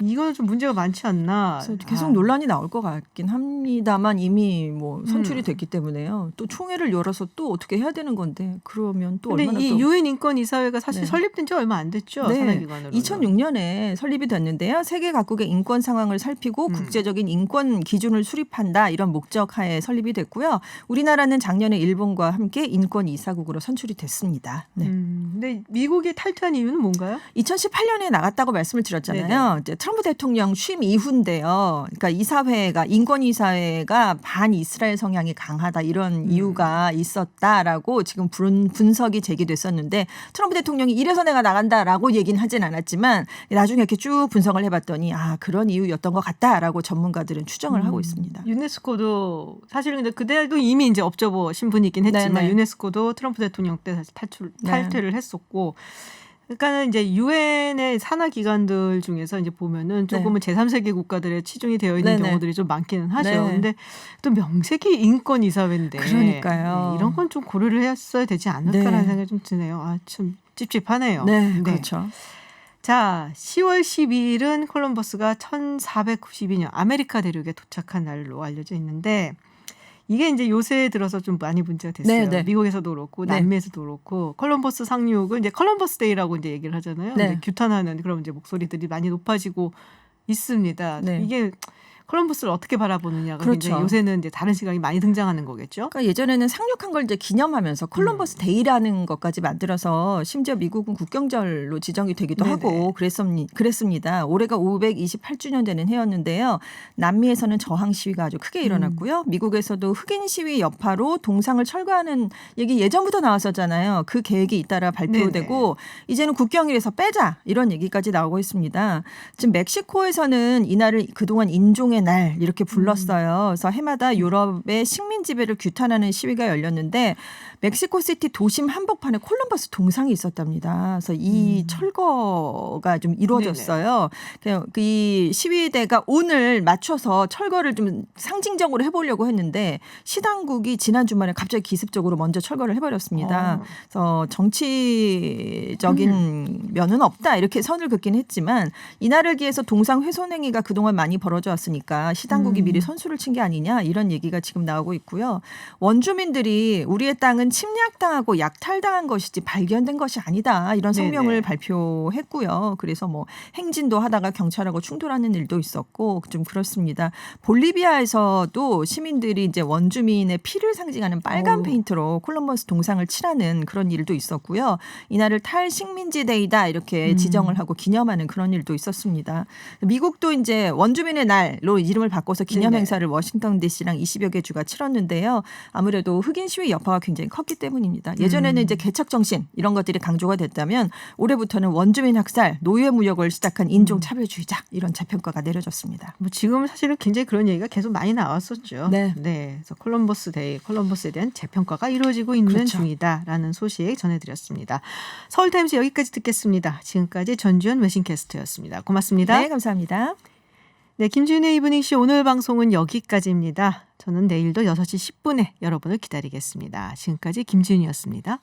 이거는 좀 문제가 많지 않나. 그래서 계속 논란이 나올 것 같긴 합니다만 이미 뭐 선출이 됐기 때문에요. 또 총회를 열어서 또 어떻게 해야 되는 건데 그러면 또 근데 얼마나 이 또 유엔 인권 이사회가 사실 네. 설립된 지 얼마 안 됐죠. 산하기관으로. 2006년에 설립이 됐는데요. 세계 각국의 인권 상황을 살피고 국제적인 인권 기준을 수립한다 이런 목적하에 설립이 됐고요. 우리나라는 작년에 일본과 함께 인권 이사국으로 선출이 됐습니다. 네. 근데 미국이 탈퇴한 이유는 뭔가요? 2018년에 나갔다고 말씀을 드렸잖아요. 네네. 이제 트럼프 대통령 취임 이후인데요. 그러니까 이사회가 인권이사회가 반 이스라엘 성향이 강하다 이런 이유가 있었다라고 지금 분석이 제기됐었는데 트럼프 대통령이 이래서 내가 나간다라고 얘기는 하진 않았지만 나중에 이렇게 쭉 분석을 해봤더니 그런 이유였던 것 같다라고 전문가들은 추정을 하고 있습니다. 유네스코도 사실은 근데 그때도 이미 이제 업저버 신분이 있긴 했지만 네네. 유네스코도 트럼프 대통령 때 사실 탈퇴를 했었고. 그러니까 이제 유엔의 산하 기관들 중에서 이제 보면은 조금은 제3세계 국가들의 치중이 되어 있는 네네. 경우들이 좀 많기는 하죠. 네. 근데 또 명색이 인권 이사회인데 그러니까요. 이런 건 좀 고려를 했어야 되지 않을까라는 네. 생각이 좀 드네요. 참 찝찝하네요. 네, 그렇죠. 자, 10월 12일은 콜럼버스가 1492년 아메리카 대륙에 도착한 날로 알려져 있는데 이게 이제 요새 들어서 좀 많이 문제가 됐어요. 네, 네. 미국에서도 그렇고 네. 남미에서도 그렇고 콜럼버스 상륙을 이제 콜럼버스 데이라고 이제 얘기를 하잖아요. 네. 이제 규탄하는 그런 이제 목소리들이 많이 높아지고 있습니다. 네. 이게 콜럼버스를 어떻게 바라보느냐가 그렇죠. 굉장히 요새는 이제 다른 시각이 많이 등장하는 거겠죠. 그러니까 예전에는 상륙한 걸 이제 기념하면서 콜럼버스 데이라는 것까지 만들어서 심지어 미국은 국경절로 지정이 되기도 네네. 하고 그랬습니다. 올해가 528주년 되는 해였는데요. 남미에서는 저항 시위가 아주 크게 일어났고요. 미국에서도 흑인 시위 여파로 동상을 철거하는 얘기 예전부터 나왔었잖아요. 그 계획이 잇따라 발표되고 이제는 국경일에서 빼자 이런 얘기까지 나오고 있습니다. 지금 멕시코에서는 이날을 그동안 인종의 날 이렇게 불렀어요. 그래서 해마다 유럽의 식민 지배를 규탄하는 시위가 열렸는데 멕시코시티 도심 한복판에 콜럼버스 동상이 있었답니다. 그래서 이 철거가 좀 이루어졌어요. 이 시위대가 오늘 맞춰서 철거를 좀 상징적으로 해보려고 했는데 시당국이 지난 주말에 갑자기 기습적으로 먼저 철거를 해버렸습니다. 그래서 정치적인 면은 없다 이렇게 선을 긋긴 했지만 이날을 기해서 동상 훼손 행위가 그동안 많이 벌어져 왔으니까 시당국이 미리 선수를 친 게 아니냐 이런 얘기가 지금 나오고 있고요. 원주민들이 우리의 땅은 침략당하고 약탈당한 것이지 발견된 것이 아니다 이런 성명을 네네. 발표했고요. 그래서 뭐 행진도 하다가 경찰하고 충돌하는 일도 있었고 좀 그렇습니다. 볼리비아에서도 시민들이 이제 원주민의 피를 상징하는 빨간 페인트로 콜럼버스 동상을 칠하는 그런 일도 있었고요. 이날을 탈식민지 데이다 이렇게 지정을 하고 기념하는 그런 일도 있었습니다. 미국도 이제 원주민의 날로 이름을 바꿔서 기념 네네. 행사를 워싱턴 DC랑 20여 개 주가 치렀는데요. 아무래도 흑인 시위 여파가 굉장히 컸기 때문입니다. 예전에는 이제 개척 정신 이런 것들이 강조가 됐다면 올해부터는 원주민 학살, 노예 무역을 시작한 인종 차별주의자 이런 재평가가 내려졌습니다. 뭐 지금 사실은 굉장히 그런 얘기가 계속 많이 나왔었죠. 네. 그래서 콜럼버스 데이, 콜럼버스에 대한 재평가가 이루어지고 있는 그렇죠. 중이다라는 소식 전해드렸습니다. 서울타임즈 여기까지 듣겠습니다. 지금까지 전주현 외신캐스터였습니다. 고맙습니다. 네, 감사합니다. 네, 김지윤의 이브닝쇼 오늘 방송은 여기까지입니다. 저는 내일도 6시 10분에 여러분을 기다리겠습니다. 지금까지 김지윤이었습니다.